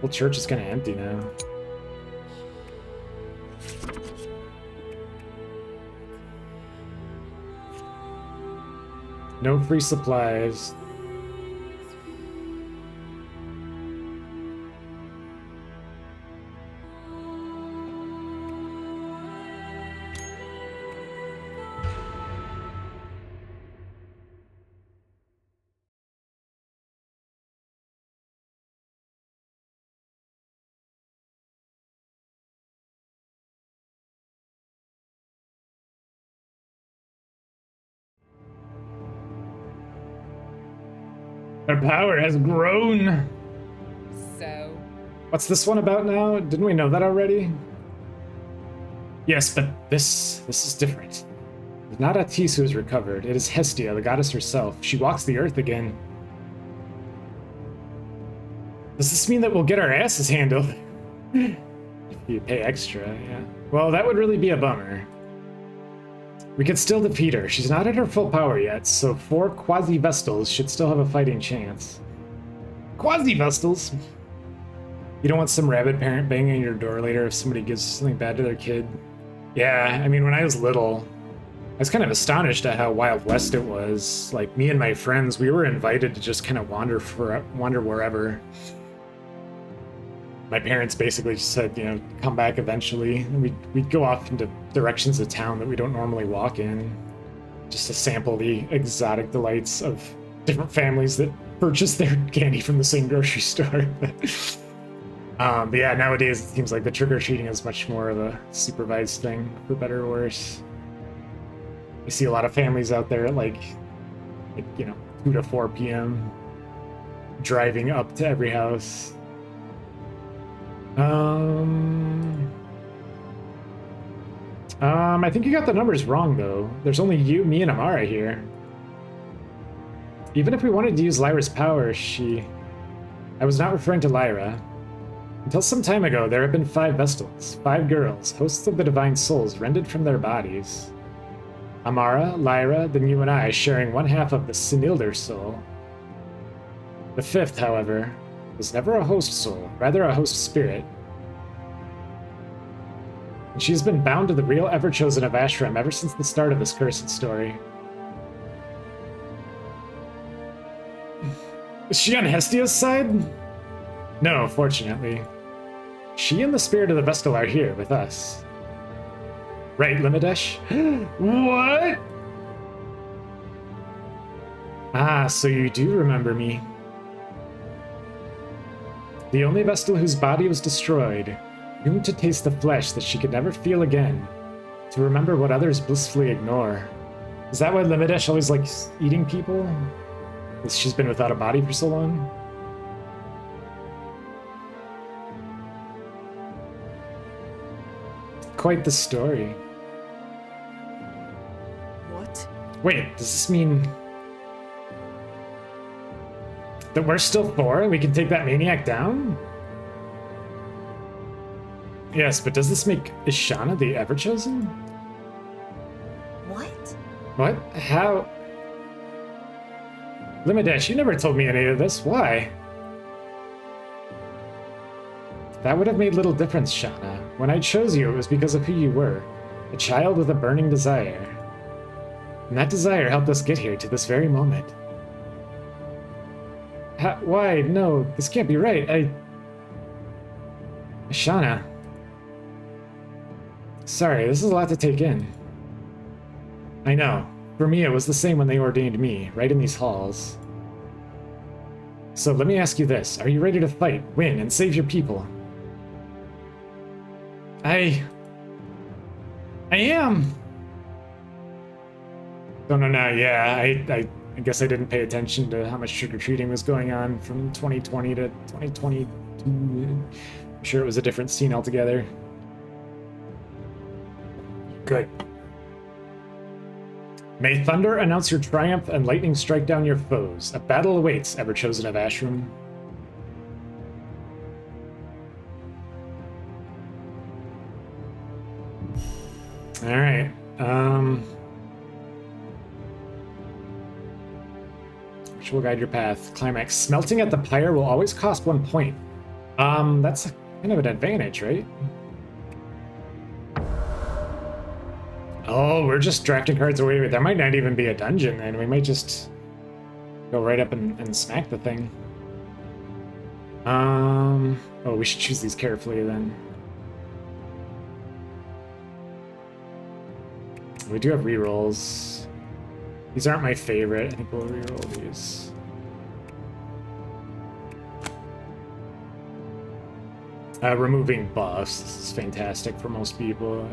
Whole church is kind of empty now. No free supplies. Our power has grown. So, What's this one about now? Didn't we know that already? Yes, but this is different. It's not Atis who has recovered. It is Hestia, the goddess herself. She walks the earth again. Does this mean that we'll get our asses handled? If you pay extra, yeah. Well, that would really be a bummer. We could still defeat her. She's not at her full power yet, so 4 quasi-Vestals should still have a fighting chance. Quasi-Vestals? You don't want some rabid parent banging on your door later if somebody gives something bad to their kid? Yeah, I mean, when I was little, I was kind of astonished at how Wild West it was. Like, me and my friends, we were invited to just kind of wander wherever. My parents basically just said, you know, come back eventually. And we'd go off into directions of town that we don't normally walk in, just to sample the exotic delights of different families that purchase their candy from the same grocery store. But yeah, nowadays it seems like the trick-or-treating is much more of a supervised thing, for better or worse. I see a lot of families out there at like you know, 2 to 4 p.m. driving up to every house. I think you got the numbers wrong, though. There's only you, me, and Amara here. Even if we wanted to use Lyra's power, I was not referring to Lyra. Until some time ago, there have been 5 Vestals, 5 girls, hosts of the divine souls, rended from their bodies. Amara, Lyra, then you and I, sharing one half of the Sinilder soul. The 5th, however, was never a host soul, rather a host spirit. And she has been bound to the real Ever-Chosen of Ashram ever since the start of this cursed story. Is she on Hestia's side? No, fortunately. She and the spirit of the Vestal are here with us. Right, Limidesh? What? Ah, so you do remember me. The only Vestal whose body was destroyed, doomed to taste the flesh that she could never feel again, to remember what others blissfully ignore. Is that why Limidesh always likes eating people? Because she's been without a body for so long? Quite the story. what? Wait, does this mean that we're still 4 and we can take that maniac down? Yes, but does this make Ishana the Ever-Chosen? What? What? How? Limidesh, you never told me any of this. Why? That would have made little difference, Shana. When I chose you, it was because of who you were. A child with a burning desire. And that desire helped us get here to this very moment. Why? No, this can't be right. Shana. Sorry, this is a lot to take in. I know. For me, it was the same when they ordained me, right in these halls. So let me ask you this. Are you ready to fight, win, and save your people? I am. Don't know now, yeah. I guess I didn't pay attention to how much trick-or-treating was going on from 2020 to 2022. I'm sure it was a different scene altogether. Good. May thunder announce your triumph and lightning strike down your foes. A battle awaits, Ever-Chosen of Ashram. Alright, which will guide your path. Climax. Smelting at the pyre will always cost 1 point. That's kind of an advantage, right? Oh, we're just drafting cards away. There might not even be a dungeon, and we might just go right up and smack the thing. Oh, we should choose these carefully then. We do have rerolls. These aren't my favorite. I think we'll reroll these. Removing buffs. This is fantastic for most people.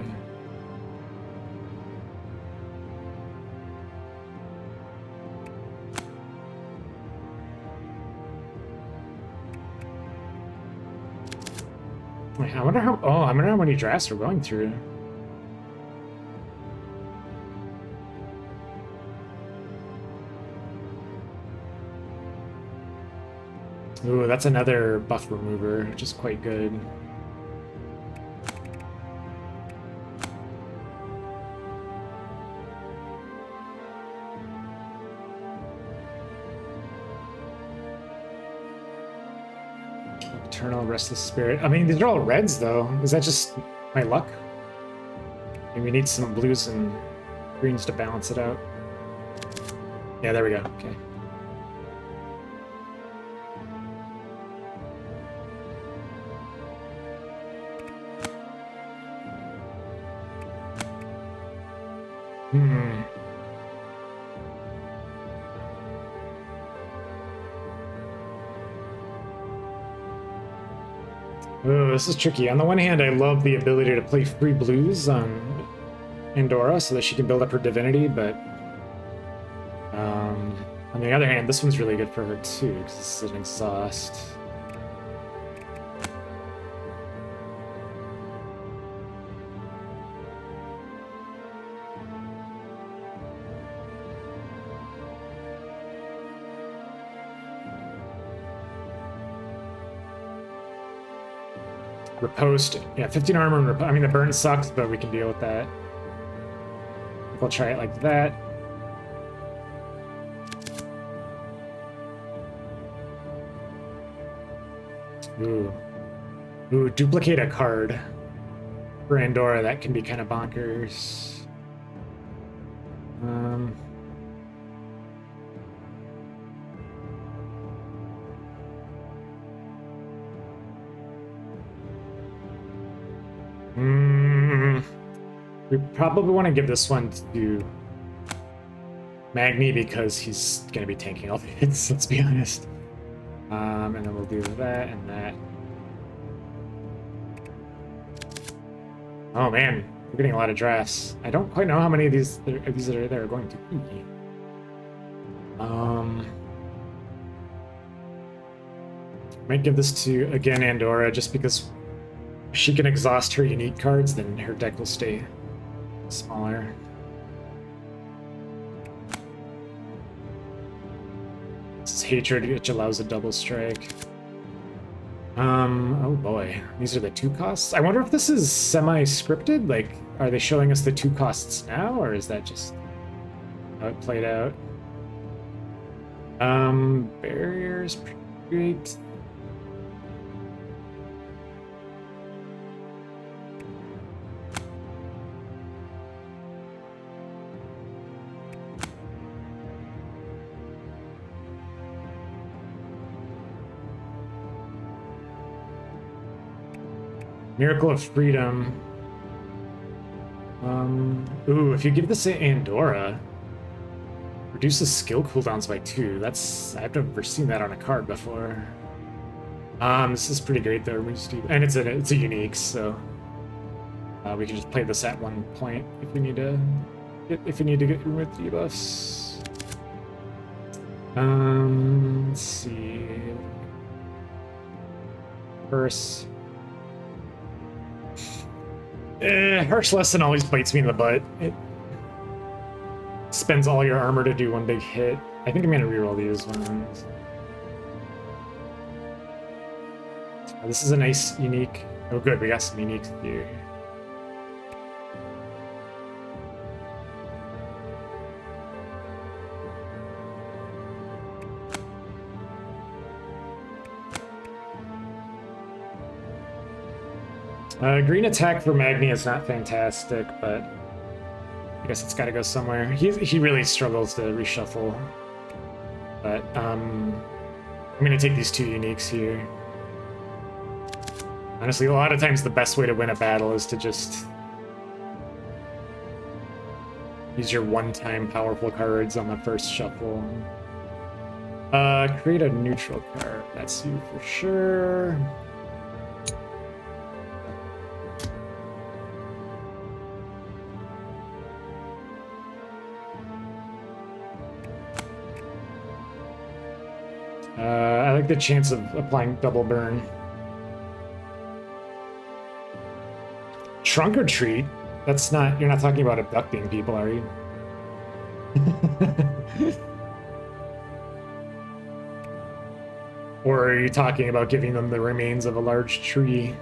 Wait, I wonder how. Oh, I wonder how many drafts we're going through. Ooh, that's another buff remover, which is quite good. Eternal Restless Spirit. I mean, these are all reds, though. Is that just my luck? And we need some blues and greens to balance it out. Yeah, there we go. Okay. Oh, this is tricky. On the one hand, I love the ability to play free blues on Andorra so that she can build up her divinity, but on the other hand, this one's really good for her too, because this is an exhaust. Riposte. Yeah, 15 armor and I mean, the burn sucks, but we can deal with that. We'll try it like that. Ooh. Ooh, duplicate a card for Andorra. That can be kind of bonkers. We probably want to give this one to Magni because he's going to be tanking all the hits, let's be honest. And then we'll do that and that. Oh man, we're getting a lot of drafts. I don't quite know how many of these that are there are going to be. Might give this to, again, Andorra, just because she can exhaust her unique cards, then her deck will stay smaller. This is Hatred, which allows a double strike. Oh boy, these are the 2 costs. I wonder if this is semi-scripted. Like, are they showing us the 2 costs now, or is that just how it played out? Barriers, great. Miracle of Freedom. Ooh, if you give this to Andorra, reduces skill cooldowns by 2. That's, I've never seen that on a card before. This is pretty great though, and it's a unique, so we can just play this at 1 point if we need to get rid of debuffs. Let's see. First. Harsh Lesson always bites me in the butt. It spends all your armor to do 1 big hit. I think I'm gonna reroll these ones. This is a nice unique. Oh good, we got some uniques here. Green attack for Magni is not fantastic, but I guess it's got to go somewhere. He really struggles to reshuffle. But I'm going to take these two uniques here. Honestly, a lot of times the best way to win a battle is to just use your one-time powerful cards on the first shuffle. Create a neutral card. That's you for sure. I like the chance of applying double burn. Trunk or treat? That's not, you're not talking about abducting people, are you? Or are you talking about giving them the remains of a large tree?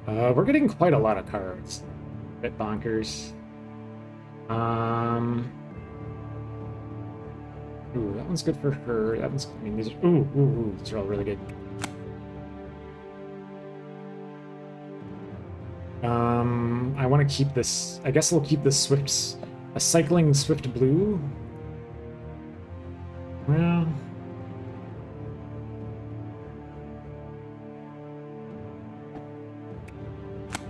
We're getting quite a lot of cards. A bit bonkers. Ooh, that one's good for her. That one's, I mean, these are, ooh, these are all really good. I want to keep this, I guess we'll keep this a cycling Swift Blue. Well,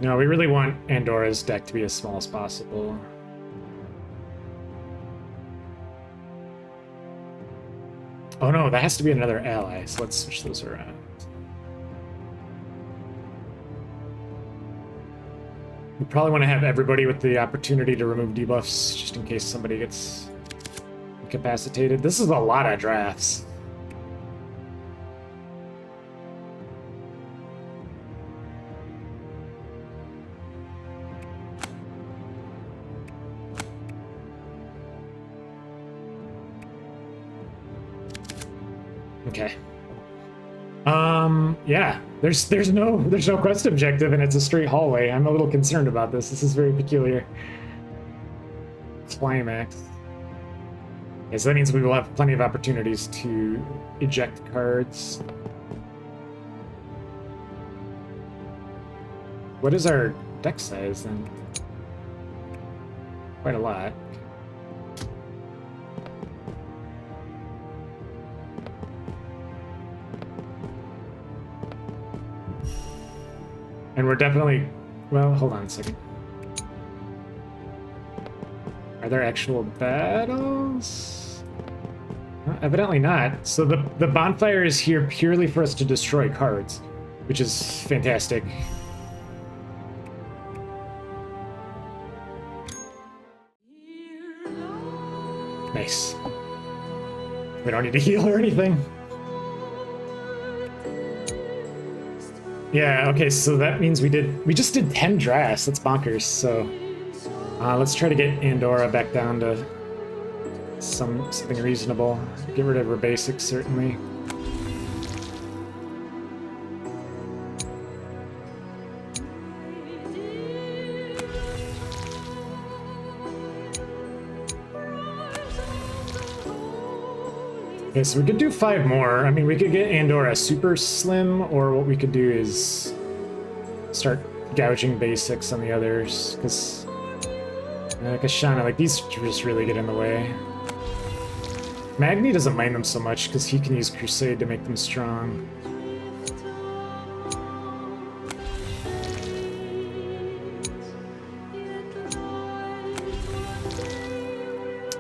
no, we really want Andora's deck to be as small as possible. Oh no, that has to be another ally, so let's switch those around. We probably want to have everybody with the opportunity to remove debuffs, just in case somebody gets incapacitated. This is a lot of drafts. Okay. Yeah. There's no quest objective and it's a straight hallway. I'm a little concerned about this. This is very peculiar. Climax. Okay, so that means we will have plenty of opportunities to eject cards. What is our deck size then? Quite a lot. And we're definitely, well, hold on a second. Are there actual battles? Evidently not. So the bonfire is here purely for us to destroy cards, which is fantastic. Nice. We don't need to heal or anything. Yeah, okay, so that means we just did 10 drafts. That's bonkers. So let's try to get Andorra back down to something reasonable. Get rid of her basics, certainly. Okay, so we could do 5 more. I mean, we could get Andorra super slim, or what we could do is start gouging basics on the others, because Kashana, like, these just really get in the way. Magni doesn't mind them so much, because he can use Crusade to make them strong.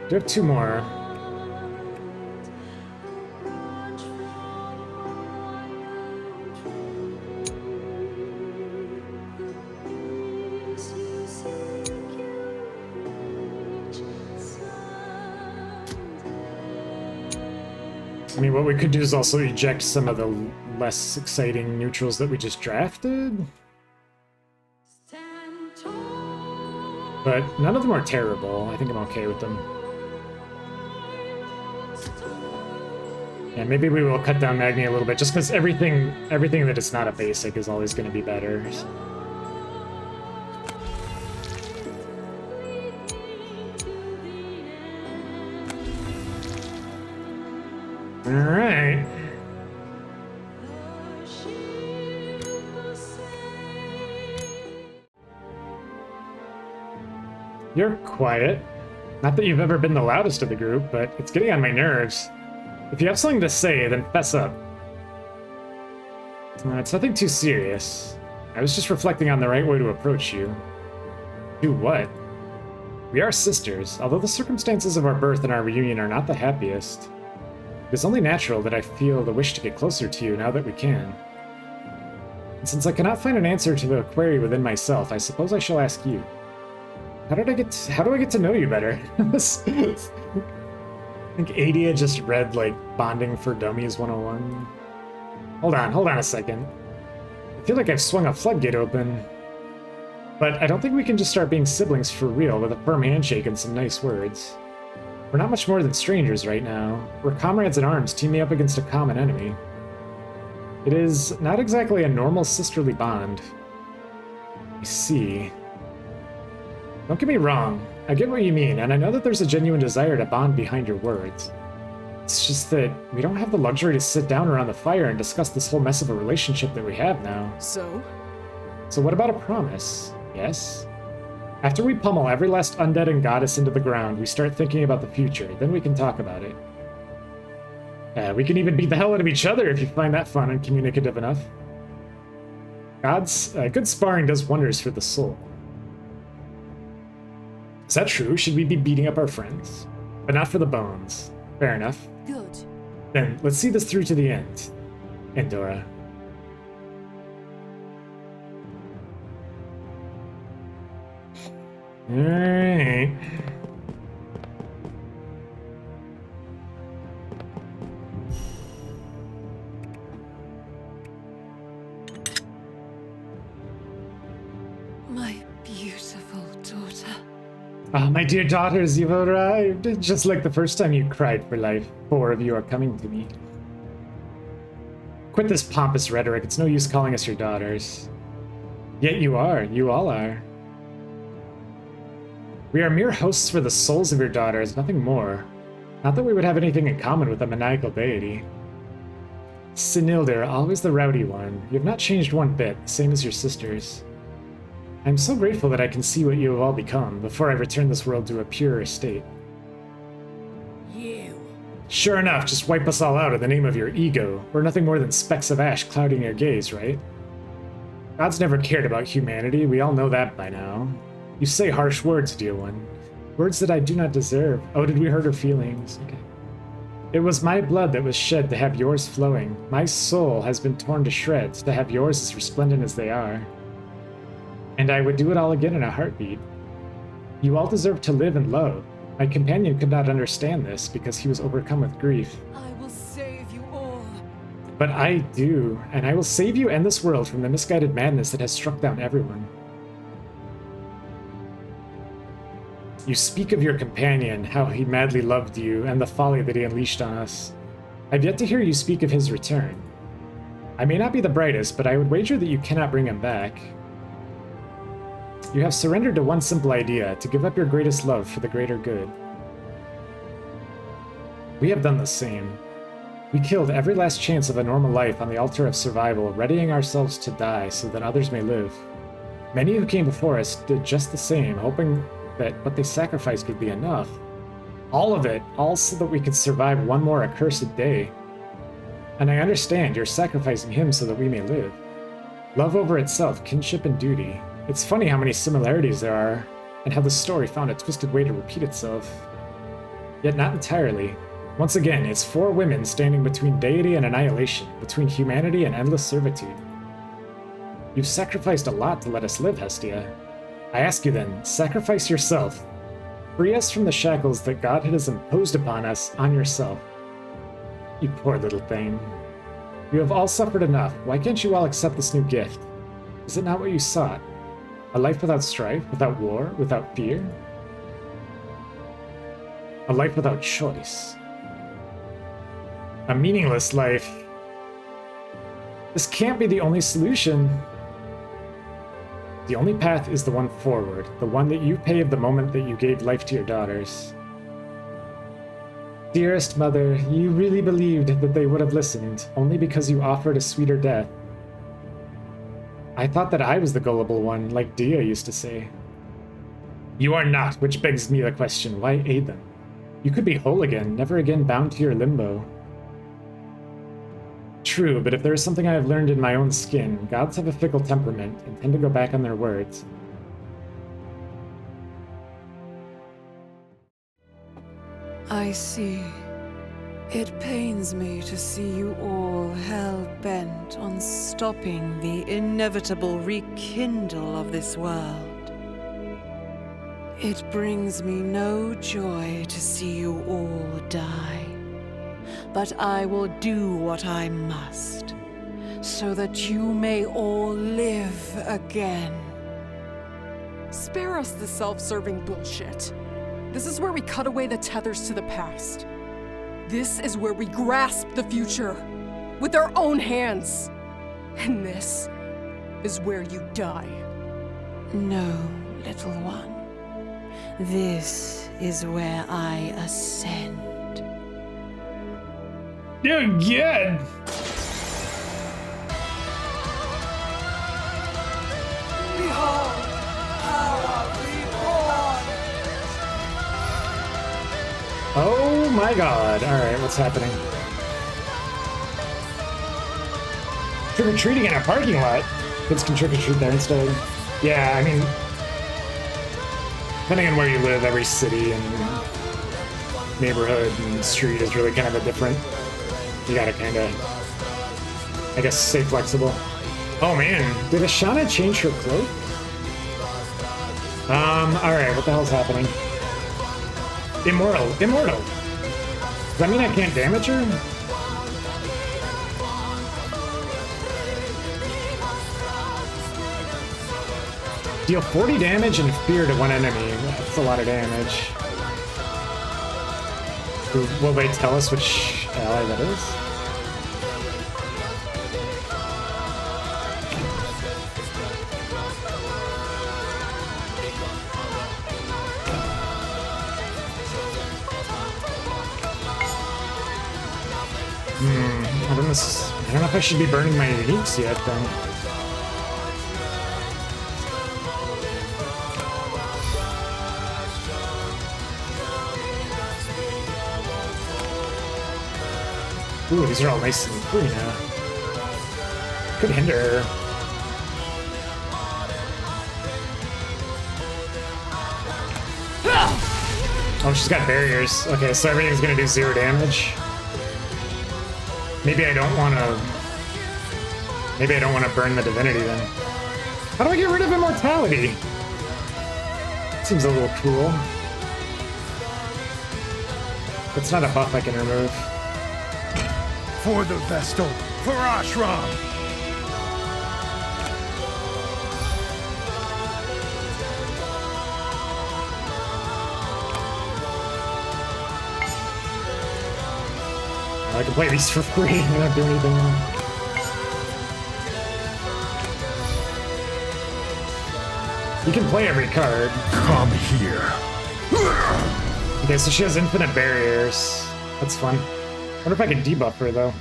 Do have 2 more. I mean, what we could do is also eject some of the less exciting neutrals that we just drafted. But none of them are terrible. I think I'm okay with them. Yeah, maybe we will cut down Magni a little bit, just because everything that is not a basic is always going to be better. Alright. You're quiet. Not that you've ever been the loudest of the group, but it's getting on my nerves. If you have something to say, then fess up. It's nothing too serious. I was just reflecting on the right way to approach you. Do what? We are sisters, although the circumstances of our birth and our reunion are not the happiest. It is only natural that I feel the wish to get closer to you now that we can. And since I cannot find an answer to the query within myself, I suppose I shall ask you. How do I get to know you better? I think Adia just read, like, Bonding for Dummies 101. Hold on a second. I feel like I've swung a floodgate open. But I don't think we can just start being siblings for real with a firm handshake and some nice words. We're not much more than strangers right now. We're comrades in arms teaming up against a common enemy. It is not exactly a normal sisterly bond. I see. Don't get me wrong, I get what you mean, and I know that there's a genuine desire to bond behind your words. It's just that we don't have the luxury to sit down around the fire and discuss this whole mess of a relationship that we have now. So what about a promise? Yes? After we pummel every last undead and goddess into the ground, we start thinking about the future, then we can talk about it. We can even beat the hell out of each other if you find that fun and communicative enough. Good sparring does wonders for the soul. Is that true? Should we be beating up our friends? But not for the bones. Fair enough. good. Then, let's see this through to the end. Endora. Alright. My beautiful daughter. Ah, my dear daughters, you've arrived. Just like the first time you cried for life, 4 of you are coming to me. Quit this pompous rhetoric. It's no use calling us your daughters. Yet you are. You all are. We are mere hosts for the souls of your daughters, nothing more. Not that we would have anything in common with a maniacal deity. Sinilder, always the rowdy one. You have not changed one bit, same as your sisters. I am so grateful that I can see what you have all become before I return this world to a purer state. You. Sure enough, just wipe us all out in the name of your ego. We're nothing more than specks of ash clouding your gaze, right? God's never cared about humanity, we all know that by now. You say harsh words, dear one. Words that I do not deserve. Oh, did we hurt her feelings? Okay. It was my blood that was shed to have yours flowing. My soul has been torn to shreds to have yours as resplendent as they are. And I would do it all again in a heartbeat. You all deserve to live and love. My companion could not understand this because he was overcome with grief. I will save you all. But I do, and I will save you and this world from the misguided madness that has struck down everyone. You speak of your companion, how he madly loved you, and the folly that he unleashed on us. I've yet to hear you speak of his return. I may not be the brightest, but I would wager that you cannot bring him back. You have surrendered to one simple idea, to give up your greatest love for the greater good. We have done the same. We killed every last chance of a normal life on the altar of survival, readying ourselves to die so that others may live. Many who came before us did just the same, hoping that what they sacrificed would be enough. All of it, all so that we could survive one more accursed day. And I understand you're sacrificing him so that we may live. Love over itself, kinship and duty. It's funny how many similarities there are, and how the story found a twisted way to repeat itself. Yet not entirely. Once again, it's 4 women standing between deity and annihilation, between humanity and endless servitude. You've sacrificed a lot to let us live, Hestia. I ask you then, sacrifice yourself. Free us from the shackles that God has imposed upon us on yourself. You poor little thing. You have all suffered enough. Why can't you all accept this new gift? Is it not what you sought? A life without strife, without war, without fear? A life without choice. A meaningless life. This can't be the only solution. The only path is the one forward, the one that you paved the moment that you gave life to your daughters. Dearest mother, you really believed that they would have listened, only because you offered a sweeter death. I thought that I was the gullible one, like Dia used to say. You are not, which begs me the question, why aid them? You could be whole again, never again bound to your limbo. True, but if there is something I have learned in my own skin, gods have a fickle temperament and tend to go back on their words. I see. It pains me to see you all hell-bent on stopping the inevitable rekindle of this world. It brings me no joy to see you all die. But I will do what I must, so that you may all live again. Spare us the self-serving bullshit. This is where we cut away the tethers to the past. This is where we grasp the future with our own hands. And this is where you die. No, little one. This is where I ascend. Again! Behold, power reborn! Oh my god. Alright, what's happening? Trick-or-treating in a parking lot. Kids can trick-or-treat there instead. Yeah, I mean, depending on where you live, every city and neighborhood and street is really kind of a different. You gotta kind of, I guess, stay flexible. Oh man, did Ashana change her cloak? Alright, what the hell's happening? Immortal. Does that mean I can't damage her? Deal 40 damage and fear to one enemy. That's a lot of damage. Will they tell us which ally that is? I don't know if I should be burning my uniques yet then. Ooh, these are all nice and free now. Could hinder. Oh, she's got barriers. Okay, so everything's gonna do 0 damage. Maybe I don't wanna... Maybe I don't want to burn the divinity then. How do I get rid of immortality? Seems a little cruel. It's not a buff I can remove. For the Vestal, for Ashram! I can play these for free. I don't do anything wrong. You can play every card. Come here. Okay, so she has infinite barriers. That's fun. I wonder if I can debuff her, though.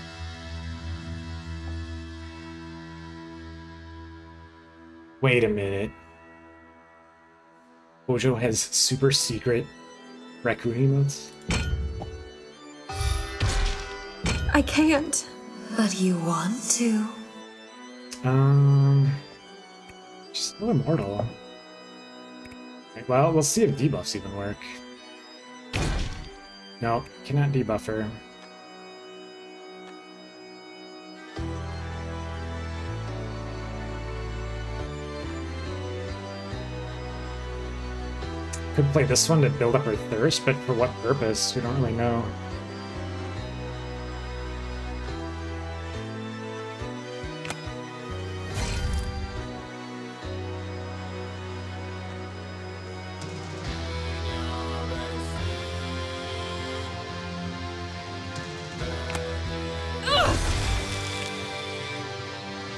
Wait a minute. Hojo has super secret raccoon emotes? I can't. But you want to. She's still immortal. Okay, well, we'll see if debuffs even work. No, cannot debuff her. Could play this one to build up her thirst, but for what purpose? We don't really know.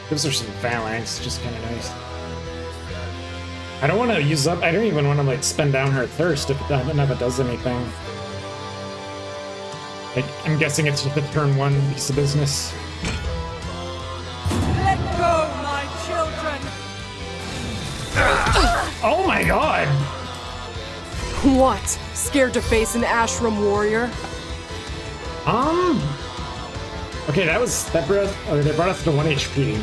Gives her some phalanx, just kind of nice. I don't want to use up. I don't even want to like spend down her thirst if it does anything. Like, I'm guessing it's just a turn 1 piece of business. Let go, my children! Oh my god! What? Scared to face an Ashram warrior? Okay, that brought us to 1 HP.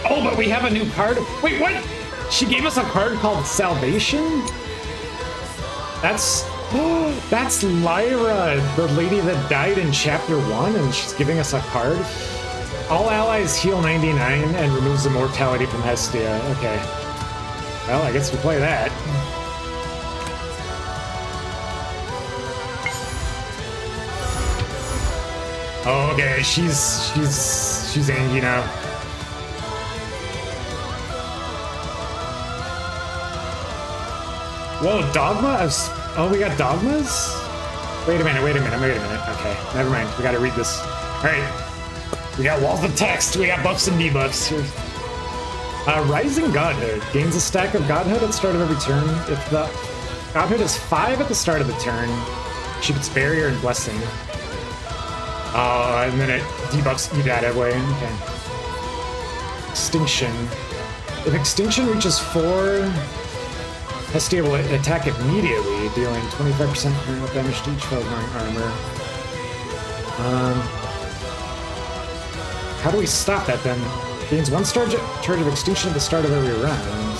Oh, but we have a new card. Wait, what? She gave us a card called Salvation? That's Lyra, the lady that died in Chapter 1, and she's giving us a card. All allies heal 99 and removes immortality from Hestia. Okay. Well, I guess we play that. Oh, okay, she's angry now. Whoa, Dogma? Oh, we got Dogmas? Wait a minute. Okay, never mind. We gotta read this. Alright. We got walls of text. We got buffs and debuffs. Rising Godhood. Gains a stack of Godhood at the start of every turn. If the Godhood is 5 at the start of the turn, she gets Barrier and Blessing. And then it debuffs you that way. Okay. Extinction. If Extinction reaches 4... Hestia will attack immediately, dealing 25% critical damage to each foe wearing armor. How do we stop that then? Gains 1 charge of Extinction at the start of every round.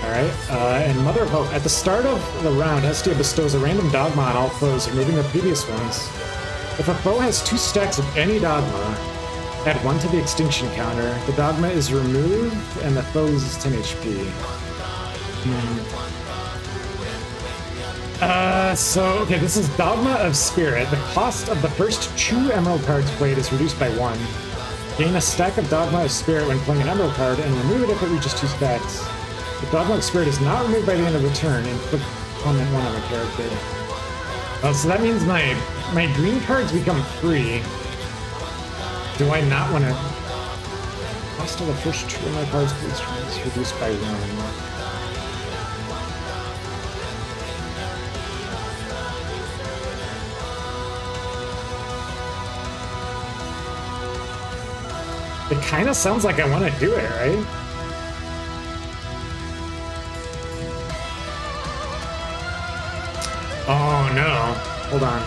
Alright, and Mother of Hope. At the start of the round, Hestia bestows a random Dogma on all foes, removing the previous ones. If a foe has 2 stacks of any Dogma, add 1 to the Extinction counter. The Dogma is removed, and the foe loses 10 HP. Okay, this is Dogma of Spirit. The cost of the first 2 Emerald cards played is reduced by 1. Gain a stack of Dogma of Spirit when playing an Emerald card, and remove it if it reaches 2 stacks. If Dogma of Spirit is not removed by the end of the turn, and put opponent 1 on the character. Oh, so that means my green cards become free. Do I not want to... Cost of the first 2 Emerald cards played is reduced by 1. It kind of sounds like I want to do it, right? Oh no. Hold on.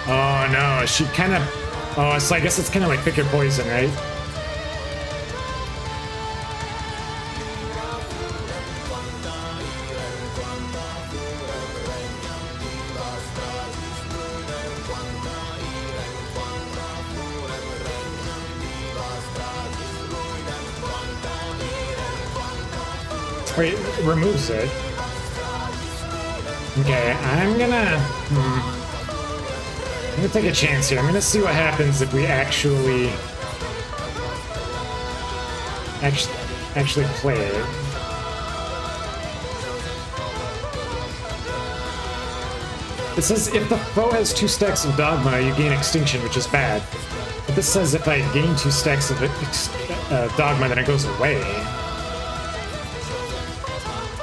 Oh no, she kind of... Oh, so I guess it's kind of like pick your poison, right? Wait, it removes it. Okay, I'm gonna take a chance here. I'm gonna see what happens if we actually play it. It says if the foe has 2 stacks of Dogma, you gain Extinction, which is bad. But this says if I gain 2 stacks of Dogma, then it goes away.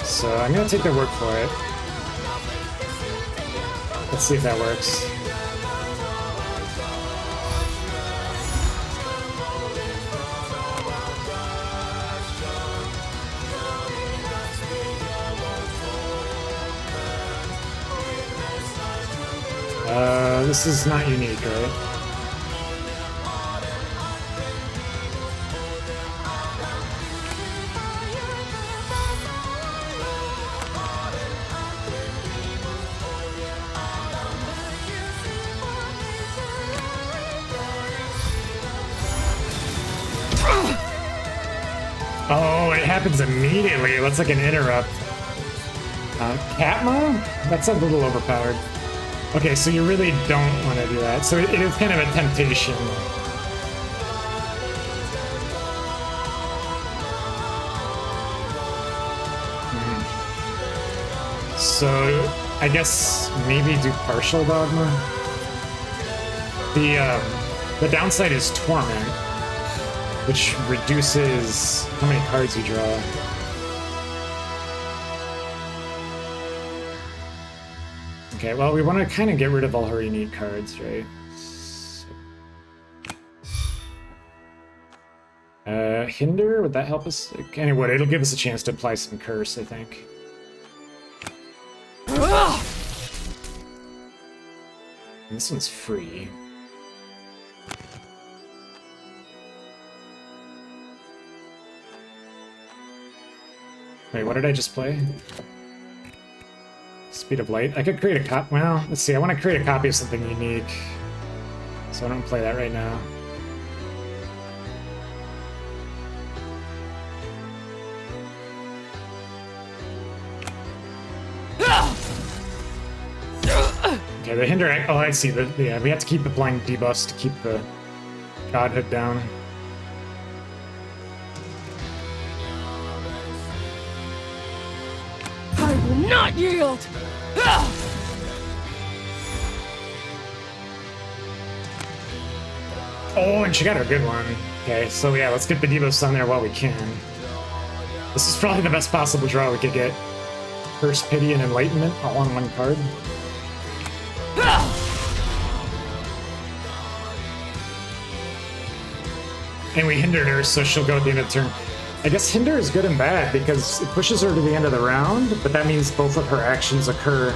So I'm gonna take their word for it. Let's see if that works. This is not unique, right? Oh, it happens immediately. That's like an interrupt. Katma? That's a little overpowered. Okay, so you really don't want to do that. So it is kind of a temptation. So I guess maybe do partial Dogma. The downside is Torment. which reduces how many cards you draw. Okay, well, we want to kind of get rid of all her unique cards, right? Hinder, would that help us? Anyway, it'll give us a chance to apply some curse, I think. And this one's free. Wait, what did I just play? Speed of Light. I could create a copy. Well, let's see. I want to create a copy of something unique. So I don't play that right now. Okay, the hinder. Oh, I see. Yeah, we have to keep applying debuffs to keep the godhood down. I will not yield! Oh, and she got her good one. Okay, so yeah, let's get the debuffs on there while we can. This is probably the best possible draw we could get. Curse, Pity, and Enlightenment all on one card. And we hindered her, so she'll go at the end of the turn. I guess hinder is good and bad because it pushes her to the end of the round, but that means both of her actions occur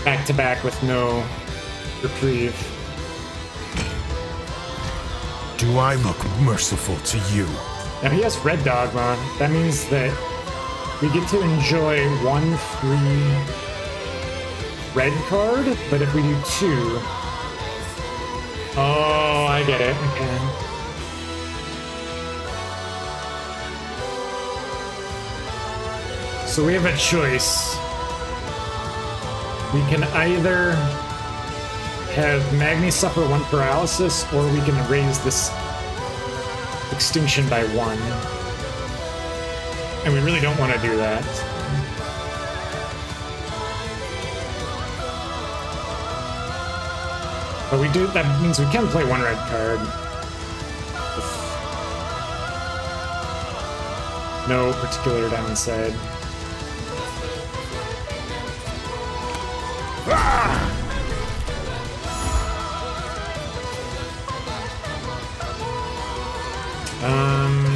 back to back with no reprieve. Do I look merciful to you? Now he has Red Dogma. That means that we get to enjoy one free red card, but if we do two... Oh, I get it. Okay. So we have a choice. We can either have Magni suffer 1 paralysis, or we can raise this extinction by 1. And we really don't want to do that. But we do, that means we can play 1 red card. With no particular downside.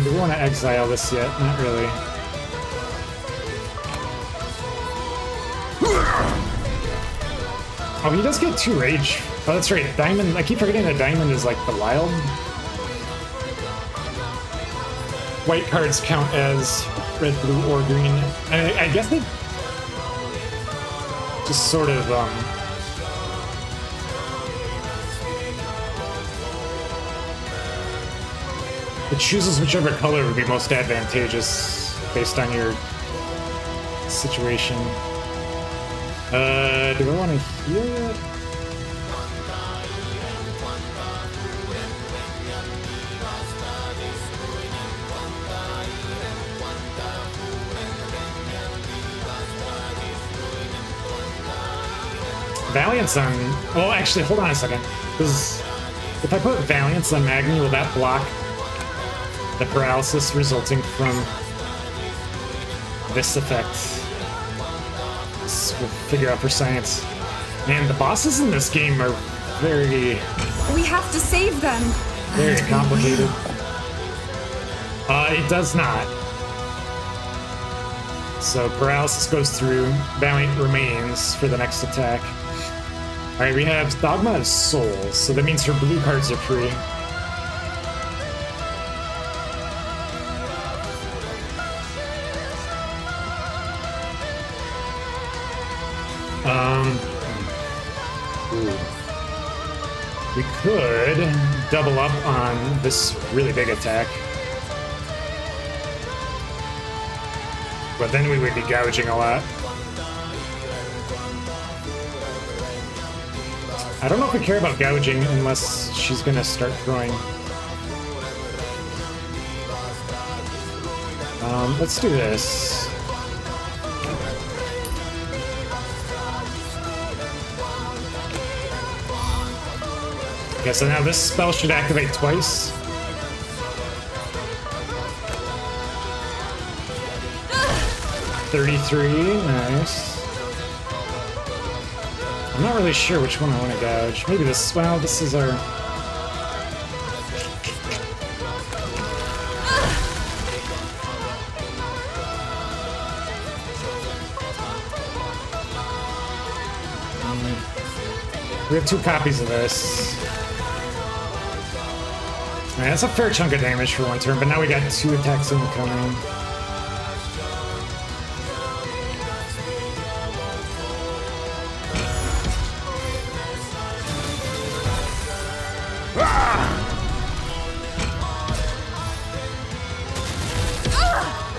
Do we want to exile this yet? Not really. Oh, he does get 2 rage. Oh, that's right. Diamond. I keep forgetting that Diamond is like the wild. White cards count as red, blue, or green. I guess they just sort of it chooses whichever color would be most advantageous based on your situation. Do I want to heal it? Valiance on... Well, actually, hold on a second. Because if I put Valiance on Magni, will that block the paralysis resulting from this effect? We'll figure out for science. Man, the bosses in this game are very... We have to save them. Very complicated. It does not. So paralysis goes through, Valiant remains for the next attack. Alright, we have Dogma of Souls, so that means her blue cards are free. We could double up on this really big attack. But then we would be gouging a lot. I don't know if we care about gouging unless she's gonna start throwing. Let's do this. Okay, so now this spell should activate twice. 33, nice. I'm not really sure which one I want to gouge. Maybe this, well, this is our... We have 2 copies of this. Alright, that's a fair chunk of damage for 1 turn, but now we got 2 attacks incoming.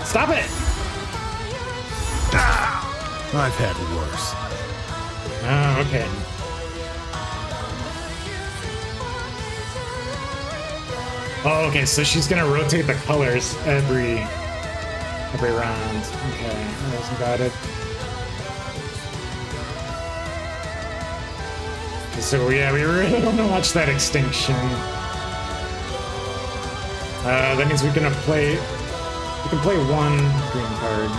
Stop it! I've had worse. Oh, okay. Oh, okay, so she's gonna rotate the colors every round. Okay, I wasn't got it. So yeah, we really don't want to watch that extinction. That means we can play 1 green card.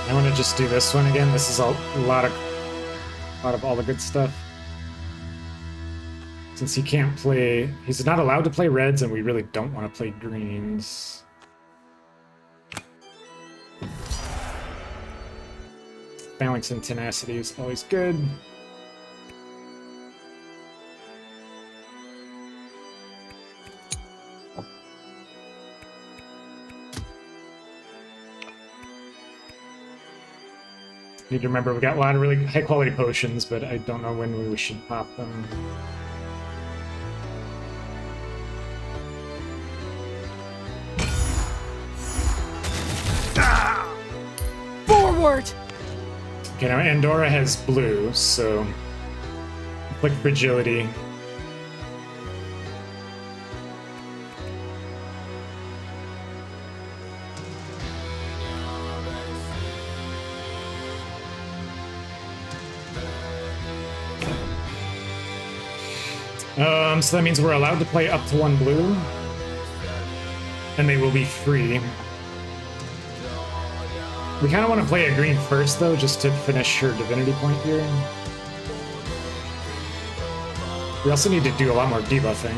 I want to just do this one again. This is a lot of all the good stuff. Since he can't play, he's not allowed to play reds, and we really don't want to play greens. Phalanx and tenacity is always good. Need to remember, we got a lot of really high quality potions, but I don't know when we should pop them. Forward! Okay, now Andorra has blue, so click fragility. So that means we're allowed to play up to 1 blue, and they will be free. We kind of want to play a green first, though, just to finish her divinity point here. We also need to do a lot more debuffing.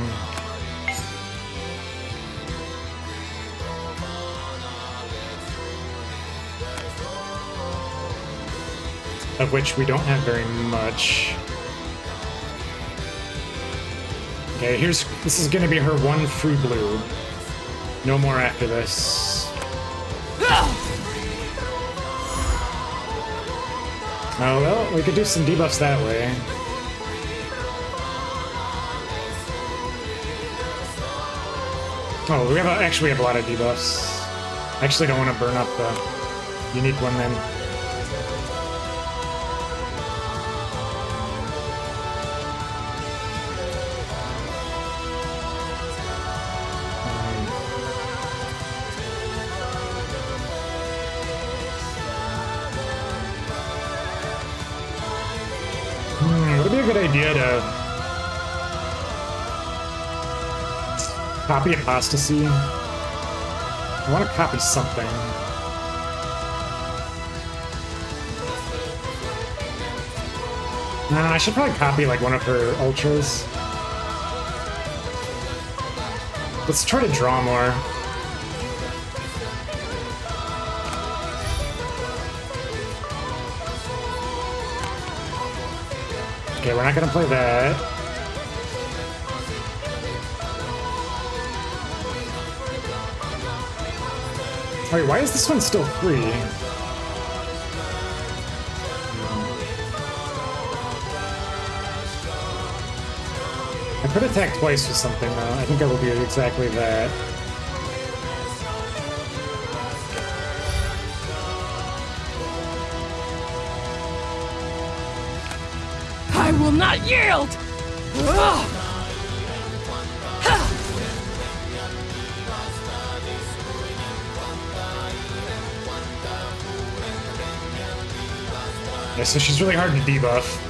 Of which we don't have very much. Okay, this is gonna be her 1 free blue. No more after this. Oh, well, we could do some debuffs that way. Oh, we have a lot of debuffs. I actually don't want to burn up the unique one then. Would it be a good idea to copy apostasy? I want to copy something. Nah, I should probably copy like one of her ultras. Let's try to draw more. Okay, we're not gonna play that. Alright, why is this one still free? I could attack twice with something though. I think I will do exactly that. I will not yield! Ugh! Yeah, so she's really hard to debuff.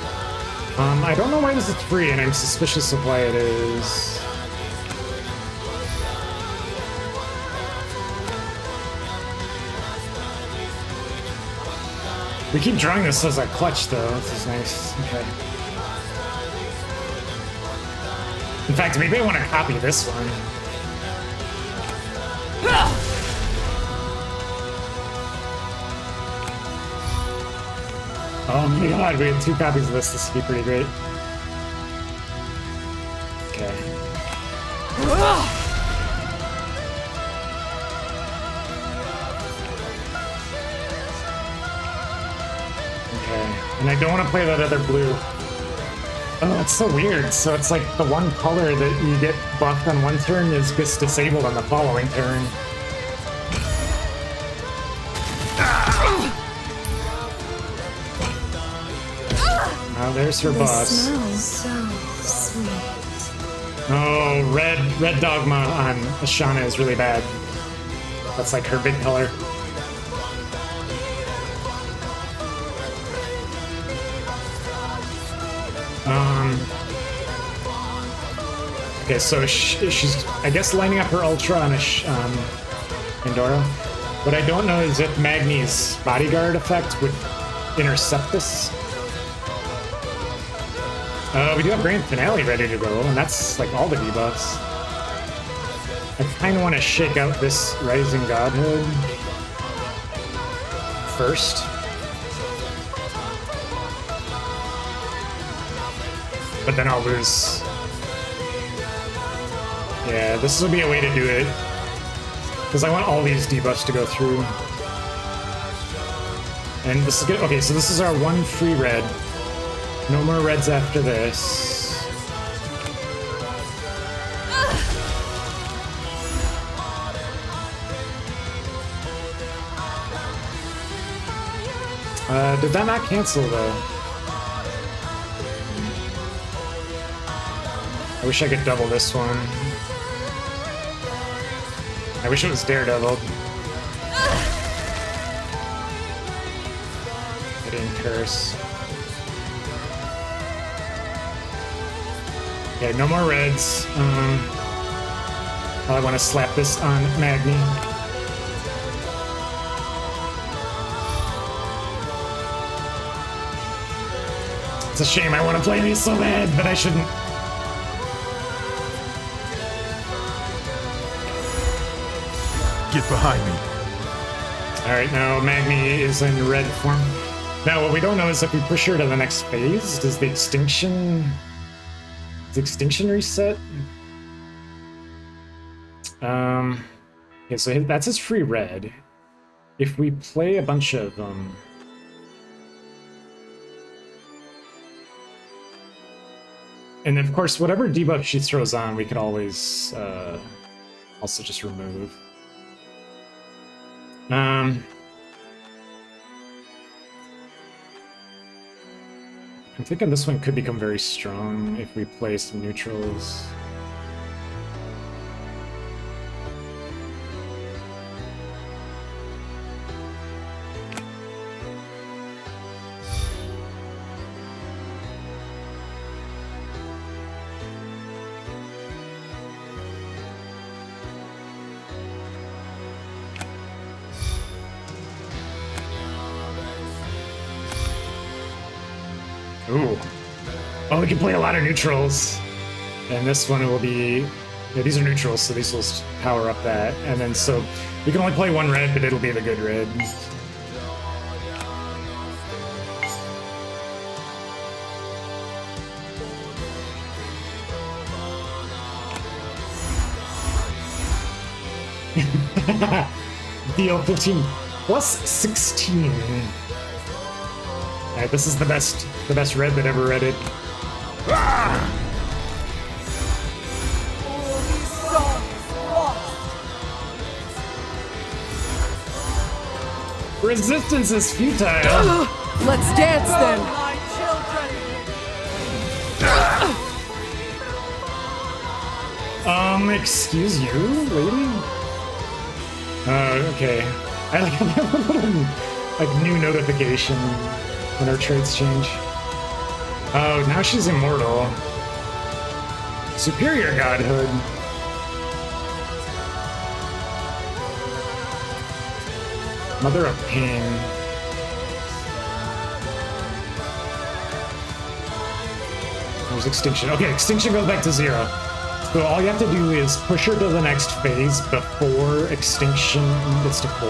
I don't know why this is free, and I'm suspicious of why it is. We keep drawing this as a clutch, though. This is nice. Okay. In fact, maybe I want to copy this one. Oh my god, we had 2 copies of this. This would be pretty great. Okay. Okay. And I don't want to play that other blue. Oh, it's so weird. So it's like the one color that you get buffed on one turn is just disabled on the following turn. Oh, there's her boss. Smells so sweet. Oh, red dogma on Ashana is really bad. That's like her big color. Okay, so she's, I guess, lining up her Ultra on a Pandora. What I don't know is if Magni's bodyguard effect would intercept this. We do have Grand Finale ready to go, and that's like all the debuffs. I kind of want to shake out this Rising Godhood first. But then I'll lose. Yeah, this will be a way to do it. Because I want all these debuffs to go through. And this is good. Okay, so this is our one free red. No more reds after this. Did that not cancel though? I wish I could double this one. I wish it was Daredevil. I didn't curse. Okay, no more reds. I want to slap this on Magni. It's a shame, I want to play these so bad, but I shouldn't. Get behind me. Alright, now Magni is in red form. Now, what we don't know is if we push her to the next phase, does the extinction reset? Okay, so that's his free red. If we play a bunch of and of course, whatever debuff she throws on, we could always also just remove. I'm thinking this one could become very strong if we play some neutrals. Ooh. Oh, we can play a lot of neutrals. And this one will be... Yeah, these are neutrals, so these will power up that. And then, so we can only play one red, but it'll be the good red. Deal 15 plus 16. Alright, this is the best red that ever redded. Ah! Resistance is futile. Let's dance then. Excuse you, lady? Okay. I like have a little, like, new notification. when her traits change. Oh, now she's immortal. Superior godhood. Mother of pain. There's extinction. Okay, extinction goes back to 0. So all you have to do is push her to the next phase before extinction gets to 4.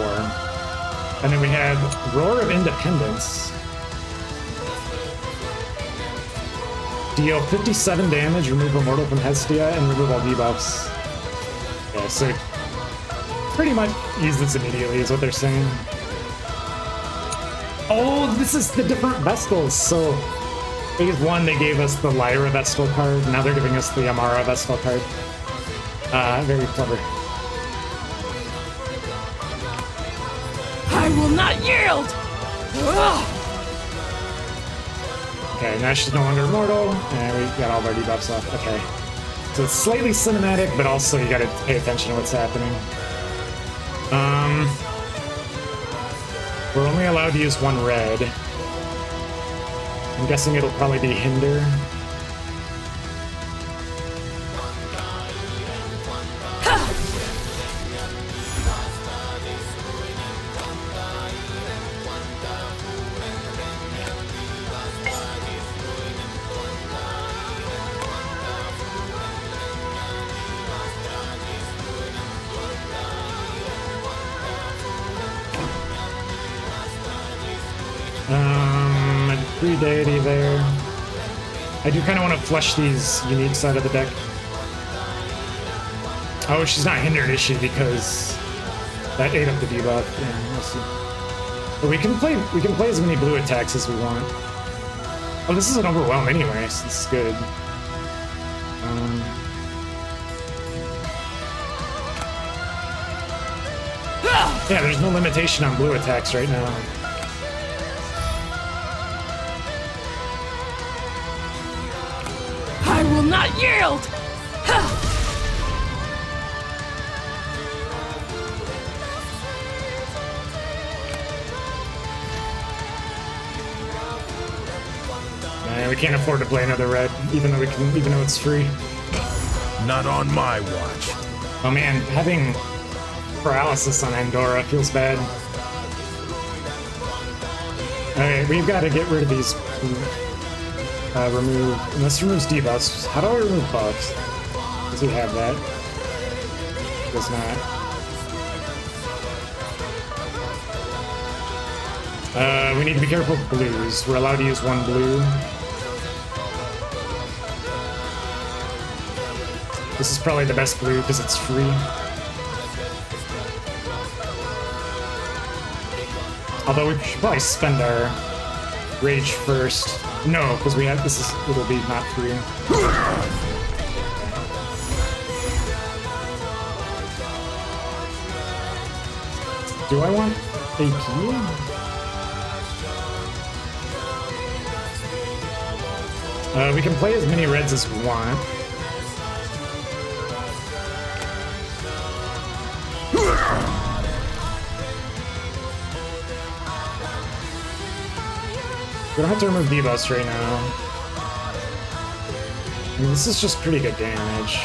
And then we have Roar of Independence. Deal 57 damage, remove Immortal from Hestia, and remove all debuffs. Yeah, so pretty much use this immediately is what they're saying. Oh, this is the different Vestals. So phase 1, they gave us the Lyra Vestal card. Now they're giving us the Amara Vestal card. Very clever. I will not yield! Ugh! Okay, now she's no longer immortal, and we got all of our debuffs off. Okay. So it's slightly cinematic, but also you gotta pay attention to what's happening. We're only allowed to use 1 red. I'm guessing it'll probably be Hinder. Free deity there. I do kind of want to flush these uniques out of the deck. Oh, she's not hindered, is she? Because that ate up the debuff. Yeah, we'll see. But we can play as many blue attacks as we want. Oh, this is an overwhelm anyway, so this is good. Yeah, there's no limitation on blue attacks right now. I will not yield! We can't afford to play another red, even though it's free. Not on my watch. Oh man, having paralysis on Andorra feels bad. Okay, we've got to get rid of these. Remove. And this removes debuffs. How do I remove buffs? Does he have that? Does not. We need to be careful with blues. We're allowed to use 1 blue. This is probably the best blue because it's free. Although we should probably spend our rage first. No, because we have it'll be not free. Do I want AP? We can play as many reds as we want. We don't have to remove debuffs right now. I mean, this is just pretty good damage.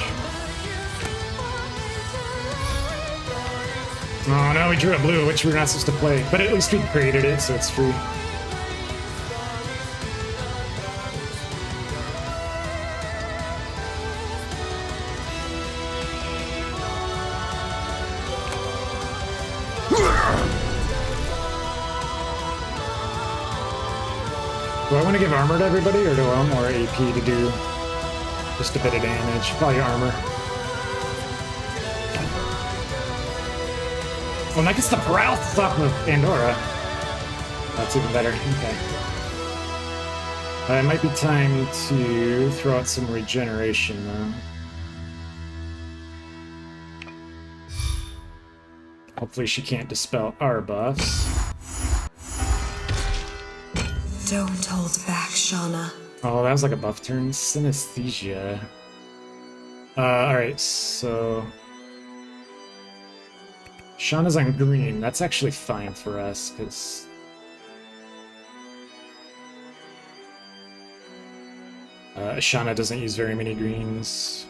Oh no, we drew a blue, which we're not supposed to play. But at least we created it, so it's free. Do I want to give armor to everybody, or do I want more AP to do just a bit of damage? Probably armor. Well, that gets the paralysis off of Andorra. That's even better. Okay. It might be time to throw out some regeneration, though. Hopefully she can't dispel our buffs. Don't hold back, Shauna. Oh, that was like a buff turn. Synesthesia. Alright, so... Shauna's on green. That's actually fine for us, because... Ashana doesn't use very many greens.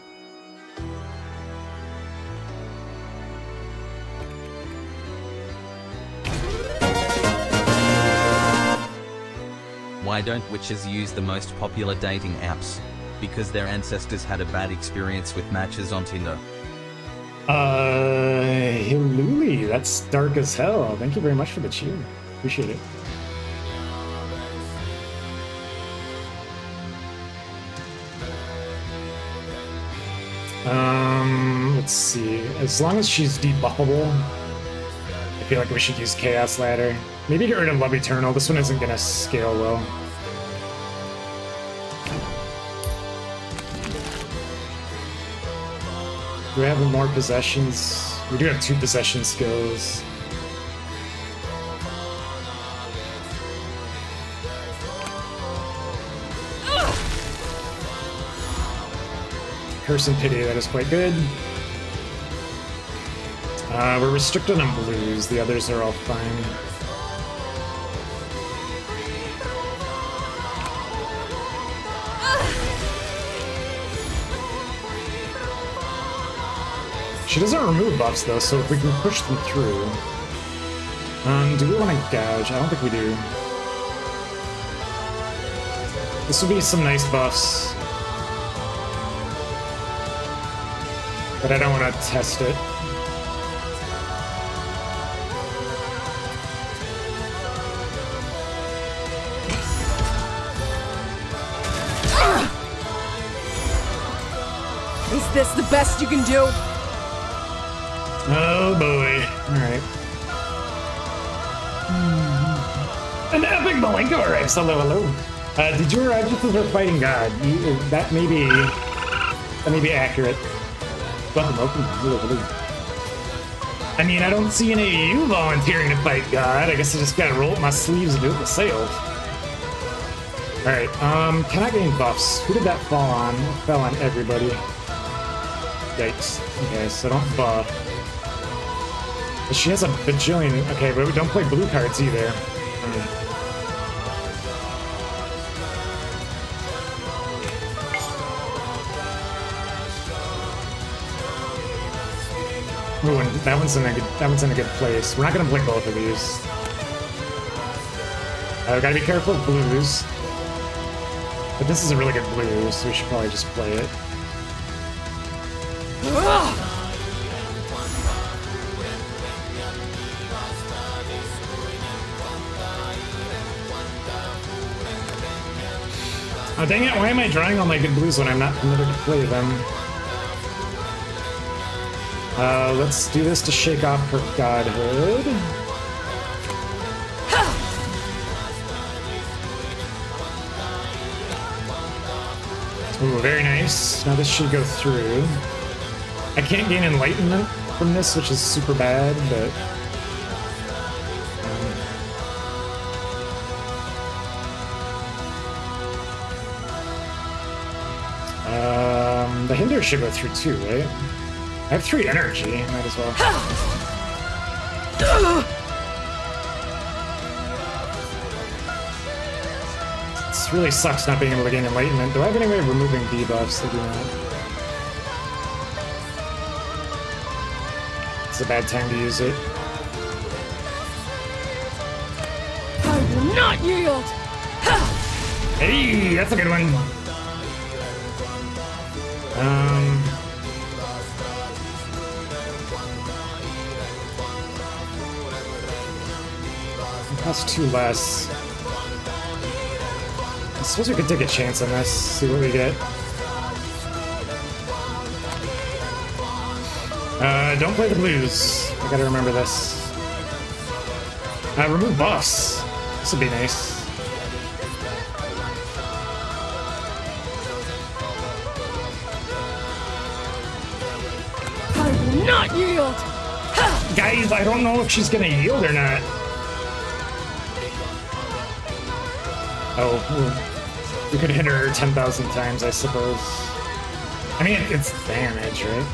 Why don't witches use the most popular dating apps? Because their ancestors had a bad experience with matches on Tinder. Hiluli, that's dark as hell. Thank you very much for the cheer. Appreciate it. Let's see. As long as she's debuffable, I feel like we should use Chaos Ladder. Maybe get rid of Love Eternal. This one isn't gonna scale well. Do we have more possessions? We do have 2 possession skills. Curse and Pity, that is quite good. We're restricted on blues, the others are all fine. She doesn't remove buffs though, so if we can push them through. Do we want to gouge? I don't think we do. This would be some nice buffs. But I don't want to test it. Is this the best you can do? Oh boy. Alright. An epic Malenko arrives. Hello, hello. Did you arrive just as we're fighting God? That may be accurate. Welcome, welcome. Hello, hello. I mean, I don't see any of you volunteering to fight God. I guess I just gotta roll up my sleeves and do it myself. Alright, cannot gain buffs. Who did that fall on? It fell on everybody. Yikes. Okay, so don't buff. But she has a bajillion. Okay, but we don't play blue cards either. Ooh, and that one's in a good place. We're not gonna play both of these. We gotta be careful of blues. But this is a really good blue, so we should probably just play it. Oh dang it, why am I drawing all my good blues when I'm not permitted to play them? Let's do this to shake off her godhood. Ooh, very nice. Now this should go through. I can't gain enlightenment from this, which is super bad, but... the hinder should go through too, right? I have 3 energy, might as well. This really sucks not being able to gain enlightenment. Do I have any way of removing debuffs? I do not. It's a bad time to use it. I will not yield! Hey, that's a good one. Costs 2 less. I suppose we could take a chance on this, see what we get. Don't play the blues. I gotta remember this. Remove buffs. This would be nice. I will not yield! Guys, I don't know if she's gonna yield or not. Oh, we could hit her 10,000 times, I suppose. I mean, it's damage, right?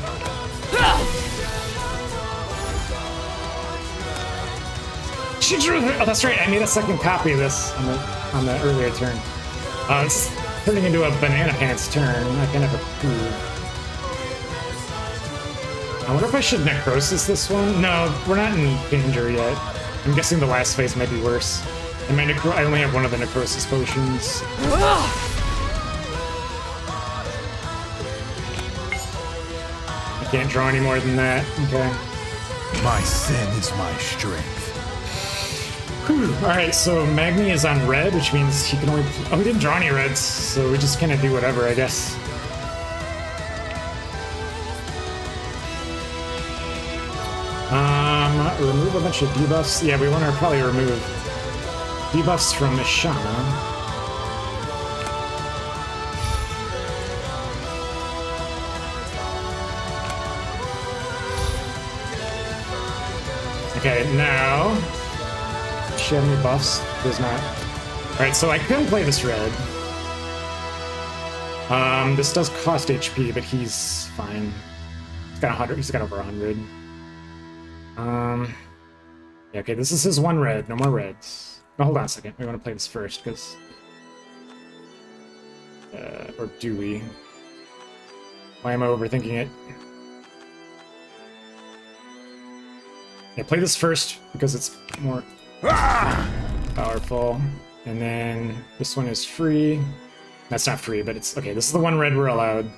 She drew her. Oh, that's right. I made a second copy of this on the earlier turn. turning into a banana pants turn. I kind of approve. I wonder if I should necrosis this one? No, we're not in danger yet. I'm guessing the last phase might be worse. And I only have one of the necrosis potions. I can't draw any more than that. Okay. My sin is my strength. Alright, so Magni is on red, which means he can only... Oh, we didn't draw any reds, so we just kind of do whatever, I guess. Remove a bunch of debuffs. Yeah, we want to probably remove debuffs from Ishana. Okay, now... Does she have any buffs? Does not. Alright, so I couldn't play this red. This does cost HP, but he's fine. He's got 100. He's got over 100. Yeah, okay, this is his one red. No more reds. No, hold on a second. We want to play this first, because... or do we? Why am I overthinking it? Yeah, play this first, because it's more powerful. And then this one is free. That's not free, but it's... Okay, this is the one red we're allowed.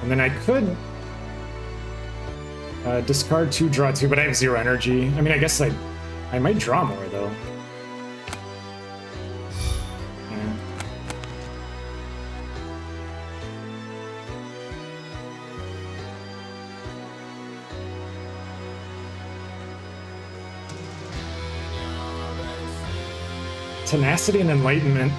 And then I could... discard 2, draw 2, but I have 0 energy. I mean, I guess I might draw more, though. Yeah. Tenacity and Enlightenment.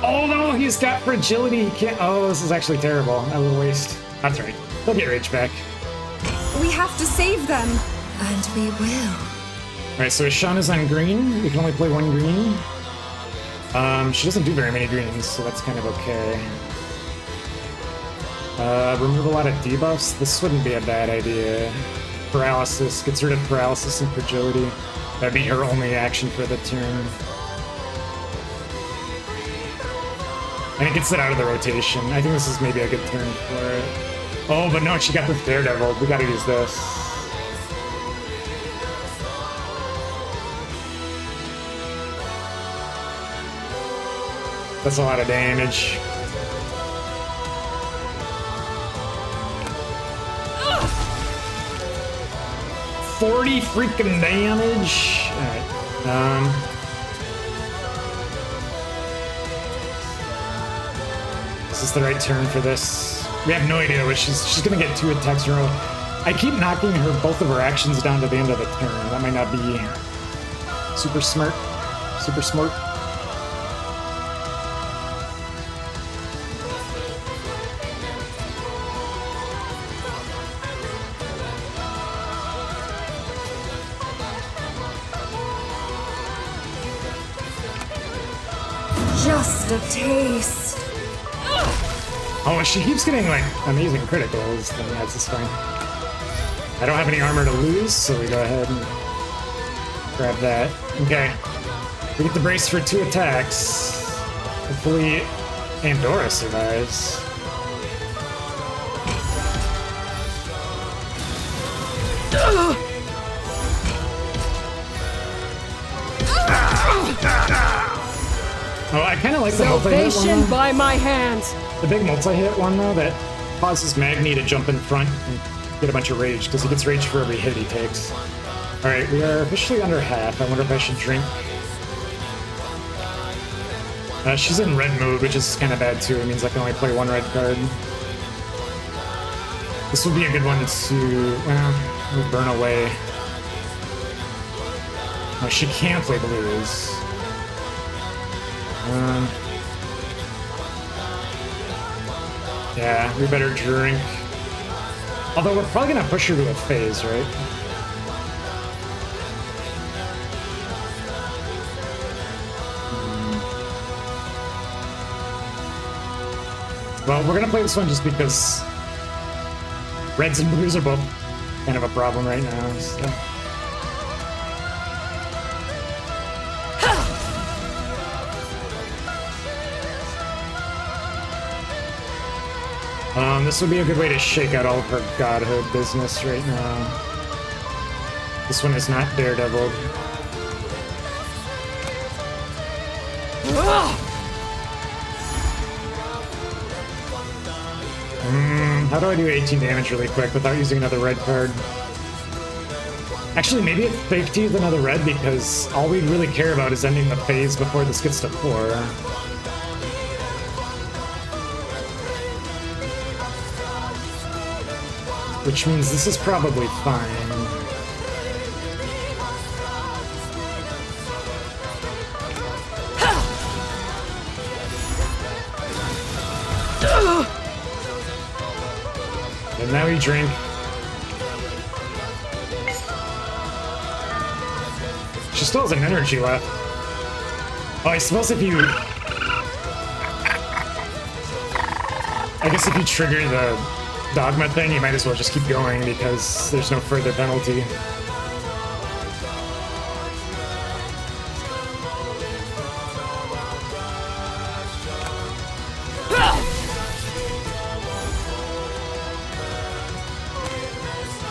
Oh no, he's got fragility. He can't. Oh, this is actually terrible. A little waste. That's right. He'll get rage back. We have to save them. And we will. Alright, so Ishana's on green. We can only play one green. She doesn't do very many greens, so that's kind of okay. Remove a lot of debuffs. This wouldn't be a bad idea. Paralysis. Gets rid of paralysis and fragility. That'd be her only action for the turn. And it gets it out of the rotation. I think this is maybe a good turn for it. Oh, but no, she got the Daredevil. We gotta use this. That's a lot of damage. Ugh. 40 freaking damage. Alright. Is this the right turn for this? We have no idea what she's gonna get 2 attacks in a row. I keep knocking both of her actions down to the end of the turn. That might not be super smart. Super smart. Just a taste. Oh, she keeps getting, like, amazing criticals, then that's just fine. I don't have any armor to lose, so we go ahead and grab that. Okay. We get the brace for 2 attacks. Hopefully, Pandora survives. Oh, I kind of like the multi-hit one, Salvation though. by my hand. The big multi-hit one, though, that causes Magni to jump in front and get a bunch of rage, because he gets rage for every hit he takes. Alright, we are officially under half. I wonder if I should drink. She's in red mode, which is kind of bad, too. It means I can only play 1 red card. This would be a good one to... Well, burn away. Oh, she can play blues. Yeah, we better drink. Although we're probably gonna push her to a phase, right? Well, we're gonna play this one just because reds and blues are both kind of a problem right now. So. This would be a good way to shake out all of her godhood business right now. This one is not Daredevil. How do I do 18 damage really quick without using another red card? Actually, maybe it's safe to use another red because all we really care about is ending the phase before this gets to 4. Which means this is probably fine. And now we drink. She still has an energy left. Oh, I suppose if you... I guess if you trigger the dogma thing, you might as well just keep going because there's no further penalty.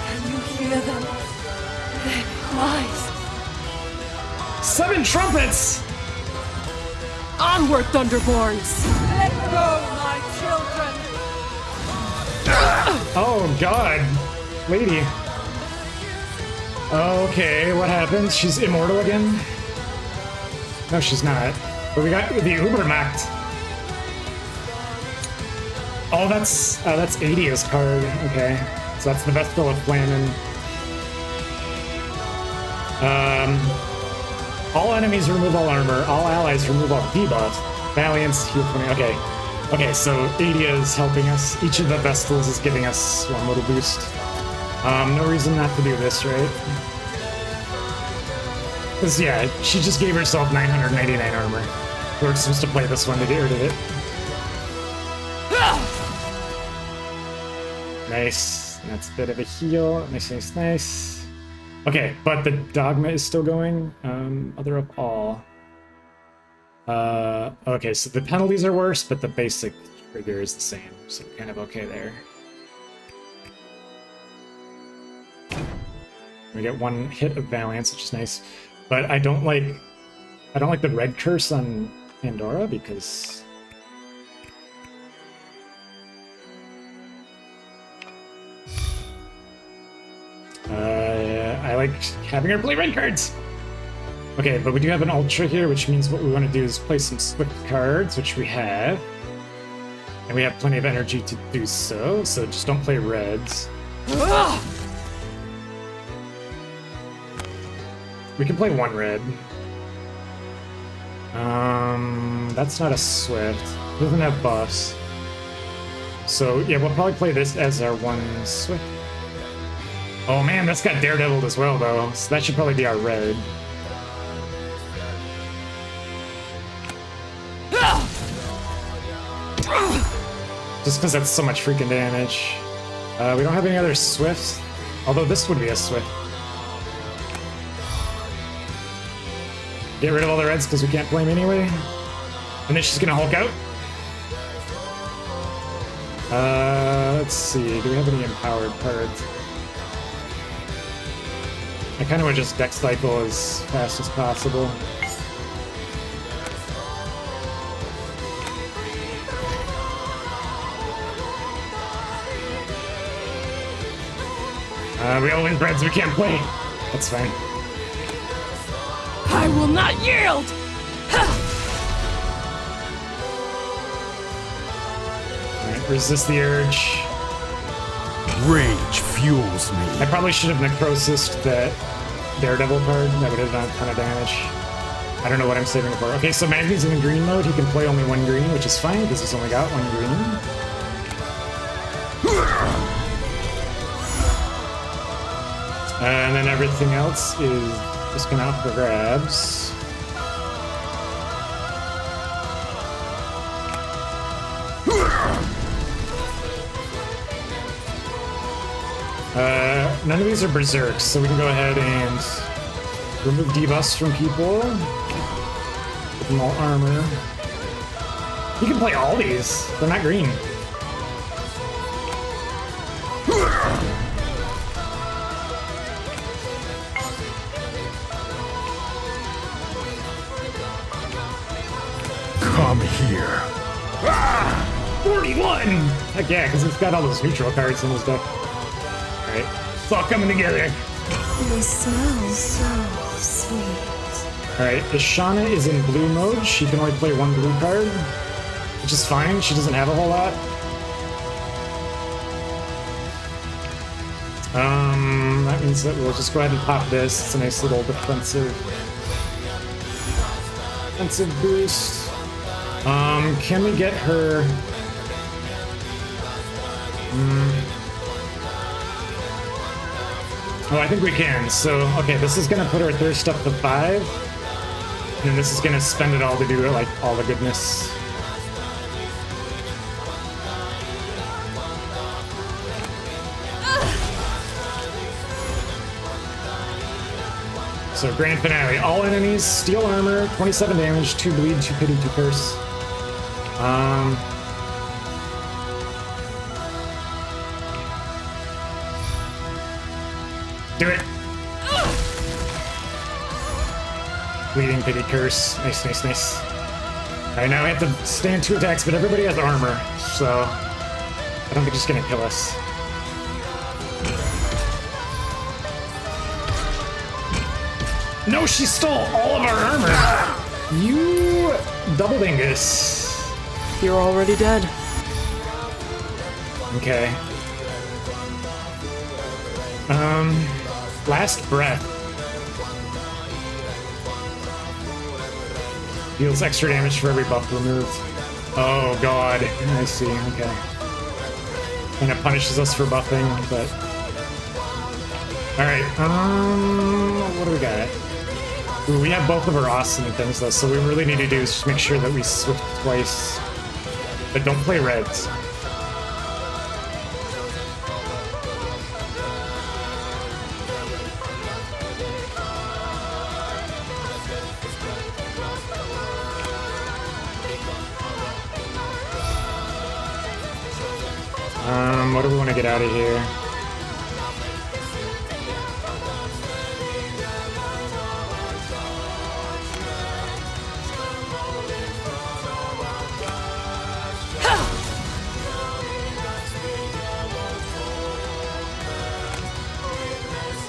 Can you hear them? Their cries. 7 trumpets! Onward, Thunderborns! Let go, my children! Oh god, lady. Okay, what happens? She's immortal again? No, she's not. But we got the Ubermacht. Oh, that's Adia's card. Okay, so that's the Vestal of Flamin. All enemies remove all armor. All allies remove all debuff. Valiance heal 20. Okay. Okay, so Adia is helping us. Each of the Vestals is giving us one little boost. No reason not to do this, right? Because, yeah, she just gave herself 999 armor. We're supposed to play this one to get rid of it. Nice. That's a bit of a heal. Nice, nice, nice. Okay, but the Dogma is still going. Other of all. Okay, so the penalties are worse, but the basic trigger is the same, so kind of okay there. We get 1 hit of Valiance, which is nice, but I don't like the red curse on Pandora because I like having her play red cards. Okay, but we do have an Ultra here, which means what we want to do is play some Swift cards, which we have. And we have plenty of energy to do so, so just don't play reds. We can play 1 red. That's not a Swift. It doesn't have buffs. So, yeah, we'll probably play this as our 1 Swift. Oh man, that's got Daredevil as well, though, so that should probably be our red. Just because that's so much freaking damage. We don't have any other Swifts, although this would be a Swift. Get rid of all the reds because we can't play them anyway. And then she's gonna Hulk out. Let's see, do we have any empowered cards? I kind of want to just deck cycle as fast as possible. We all win reds, we can't play. That's fine. I will not yield! Alright, resist the urge. Rage fuels me. I probably should have necrosis that Daredevil card. That would have done a ton of damage. I don't know what I'm saving it for. Okay, so Magni's in green mode. He can play only 1 green, which is fine because he's only got 1 green. And then everything else is just gonna up for grabs. None of these are berserks, so we can go ahead and remove debuffs from people. Give them all armor. You can play all these. They're not green. Come here. 41! Heck yeah, because it's got all those neutral cards in his deck. Alright, it's all coming together. They smell so sweet. Alright, Ishana is in blue mode. She can only play one blue card, which is fine. She doesn't have a whole lot. That means that we'll just go ahead and pop this. It's a nice little defensive boost. Can we get her? Oh, I think we can. So, okay, this is gonna put our thirst up to 5, and this is gonna spend it all to do like all the goodness. So grand finale, all enemies, steel armor, 27 damage, 2 bleed, 2 pity, 2 curse. Do it. Bleeding, pity, curse. Nice, nice, nice. Alright, now we have to stand 2 attacks, but everybody has armor, so I don't think it's gonna kill us. No, she stole all of our armor! You double dingus. You're already dead. Okay. Last breath. Deals extra damage for every buff removed. Oh god, I see, okay. And it punishes us for buffing, but... Alright, what do we got? Ooh, we have both of our awesome things though, so what we really need to do is just make sure that we swift twice. But don't play reds. What do we want to get out of here?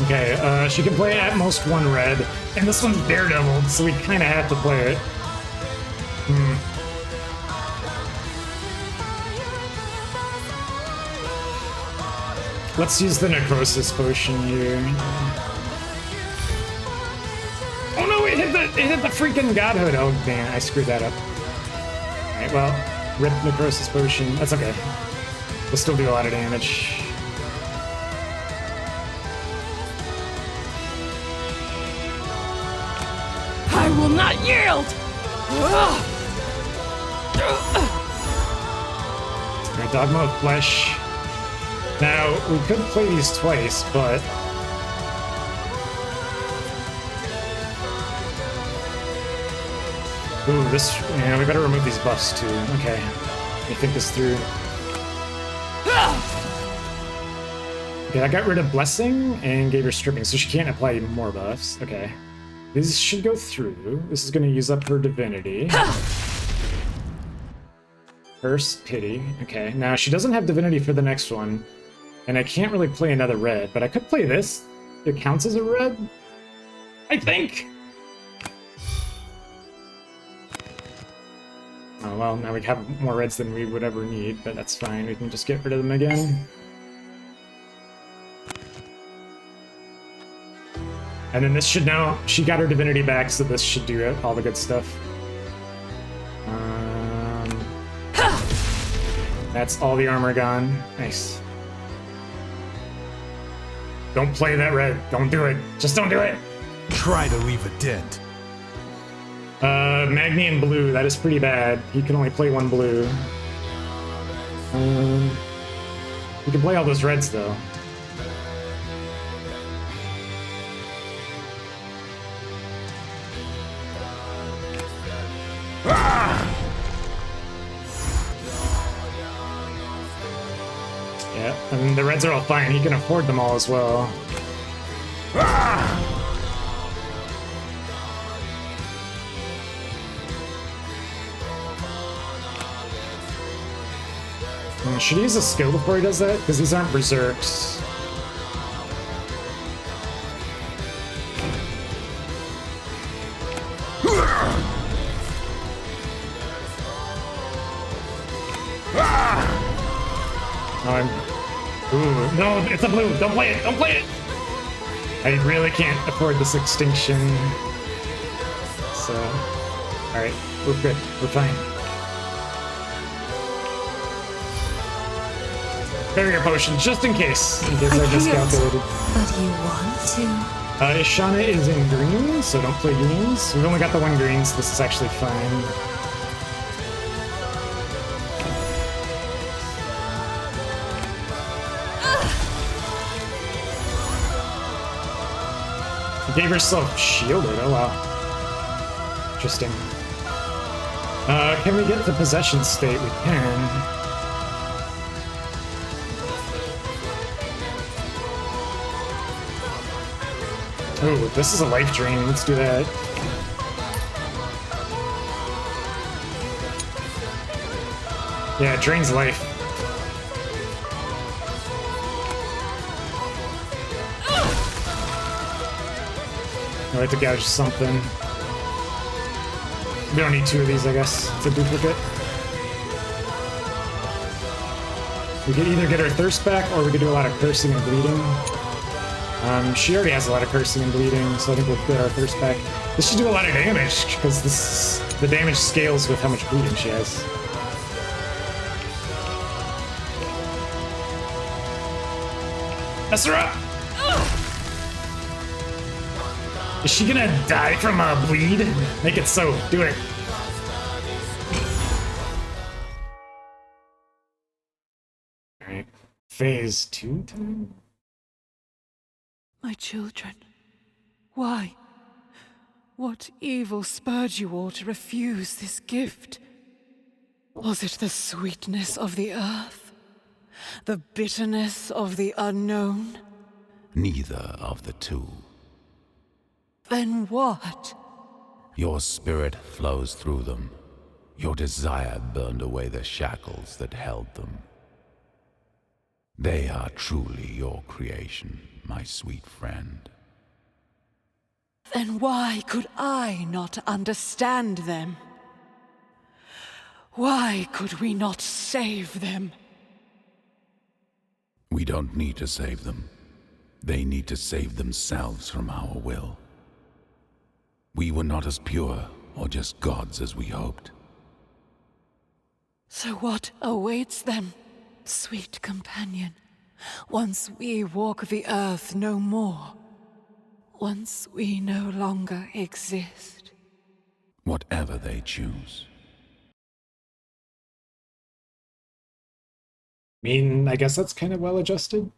Okay, she can play at most 1 red, and this one's Daredevil, so we kind of have to play it. Let's use the Necrosis potion here. Oh no, it hit the freaking Godhood. Oh man, I screwed that up. Alright, well, rip Necrosis potion. That's okay. We'll still do a lot of damage. I will not yield! Alright, Dogma of Flesh. Now, we could play these twice, but... Ooh, this... Yeah, we better remove these buffs too. Okay. Let me think this through. Okay, I got rid of Blessing and gave her Stripping, so she can't apply more buffs. Okay. These should go through. This is going to use up her Divinity. First, Pity. Okay, now she doesn't have Divinity for the next one. And I can't really play another red, but I could play this. It counts as a red? I think! Oh, well, now we have more reds than we would ever need, but that's fine. We can just get rid of them again. And then this should now... She got her Divinity back, so this should do it. All the good stuff. That's all the armor gone. Nice. Don't play that red. Don't do it. Just don't do it. Try to leave a dent. Magni in blue. That is pretty bad. He can only play 1 blue. He can play all those reds, though. Yeah, and the reds are all fine. He can afford them all as well. Should he use a skill before he does that? Because these aren't berserks. Ooh, no, it's a blue. Don't play it. Don't play it. I really can't afford this extinction. So, all right, we're good. We're fine. Barrier potion, just in case I miscalculated. But you want to. Ishana is in green, so don't play greens. We've only got the one green, so this is actually fine. Gave herself shielded. Oh wow. Interesting. Can we get to possession state? We can. Oh, this is a life drain. Let's do that. Yeah, it drains life. I like to gouge something. We don't need two of these, I guess. It's a duplicate. We could either get her thirst back, or we could do a lot of cursing and bleeding. She already has a lot of cursing and bleeding, so I think we'll get our thirst back. This should do a lot of damage, because the damage scales with how much bleeding she has. Mess her up! Is she gonna die from a bleed? Make it so. Do it. Alright. Phase 2 time? My children, why? What evil spurred you all to refuse this gift? Was it the sweetness of the earth? The bitterness of the unknown? Neither of the two. Then what? Your spirit flows through them. Your desire burned away the shackles that held them. They are truly your creation, my sweet friend. Then why could I not understand them? Why could we not save them? We don't need to save them. They need to save themselves from our will. We were not as pure or just gods as we hoped. So what awaits them, sweet companion, once we walk the earth no more? Once we no longer exist? Whatever they choose. I mean, I guess that's kind of well adjusted.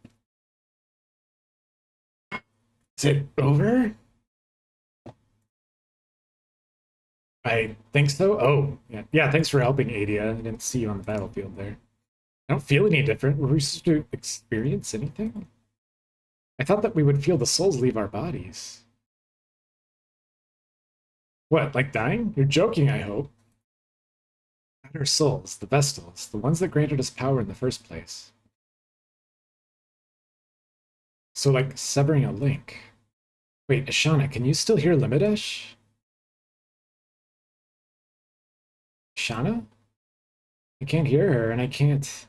Is it over? I think so. Oh, yeah. Yeah, thanks for helping, Adia. I didn't see you on the battlefield there. I don't feel any different. Were we supposed to experience anything? I thought that we would feel the souls leave our bodies. What, like dying? You're joking, I hope. Not our souls, the Vestals, the ones that granted us power in the first place. So, like, severing a link. Wait, Ishana, can you still hear Limidesh? Ishana? I can't hear her, and I can't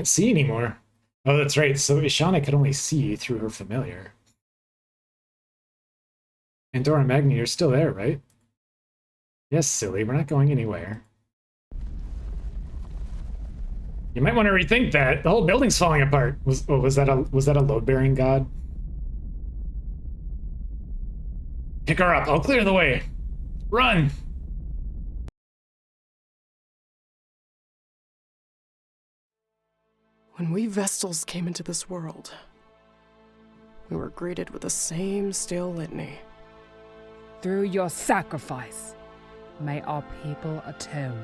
see anymore. Oh, that's right. So Ishana could only see through her familiar. And Dora Magni, you're still there, right? Yes, silly. We're not going anywhere. You might want to rethink that. The whole building's falling apart. Was that a load-bearing god? Pick her up. I'll clear the way. Run! When we Vestals came into this world, we were greeted with the same stale litany. Through your sacrifice, may our people atone.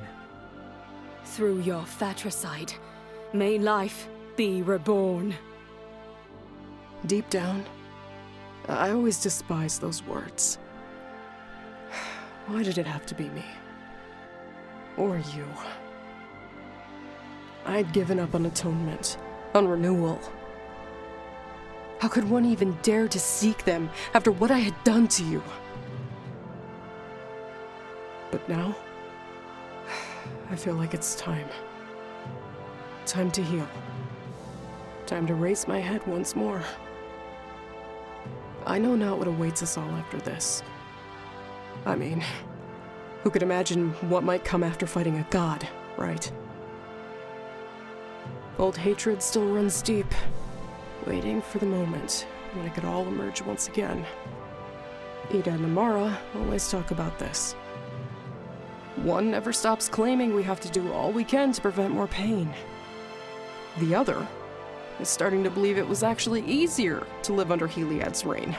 Through your fratricide, may life be reborn. Deep down, I always despised those words. Why did it have to be me? Or you? I had given up on atonement, on renewal. How could one even dare to seek them after what I had done to you? But now, I feel like it's time. Time to heal. Time to raise my head once more. I know not what awaits us all after this. I mean, who could imagine what might come after fighting a god, right? Old hatred still runs deep, waiting for the moment when it could all emerge once again. Ida and Amara always talk about this. One never stops claiming we have to do all we can to prevent more pain. The other is starting to believe it was actually easier to live under Heliad's reign.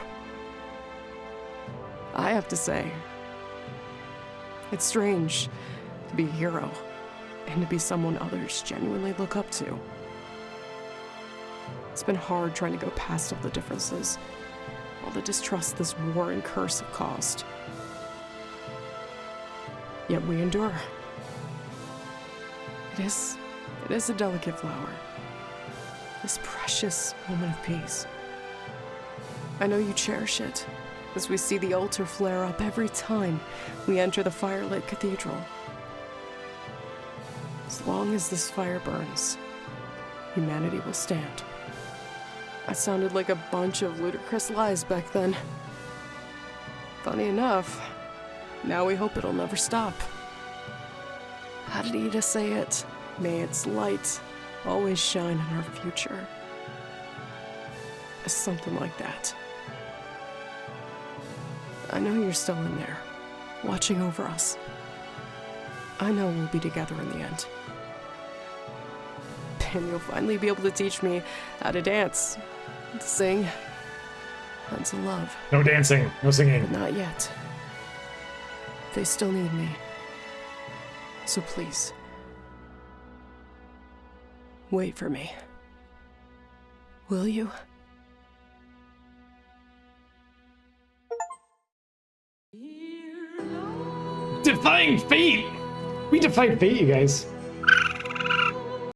I have to say, it's strange to be a hero and to be someone others genuinely look up to. It's been hard trying to go past all the differences, all the distrust this war and curse have caused. Yet we endure. It is a delicate flower. This precious moment of peace. I know you cherish it, as we see the altar flare up every time we enter the firelit cathedral. As long as this fire burns, humanity will stand. I sounded like a bunch of ludicrous lies back then. Funny enough, now we hope it'll never stop. How did Ida say it? May its light always shine in our future. Something like that. I know you're still in there, watching over us. I know we'll be together in the end. And you'll finally be able to teach me how to dance, to sing, and to love. No dancing, no singing. But not yet. They still need me. So please, wait for me. Will you? Defying fate! We defied fate, you guys.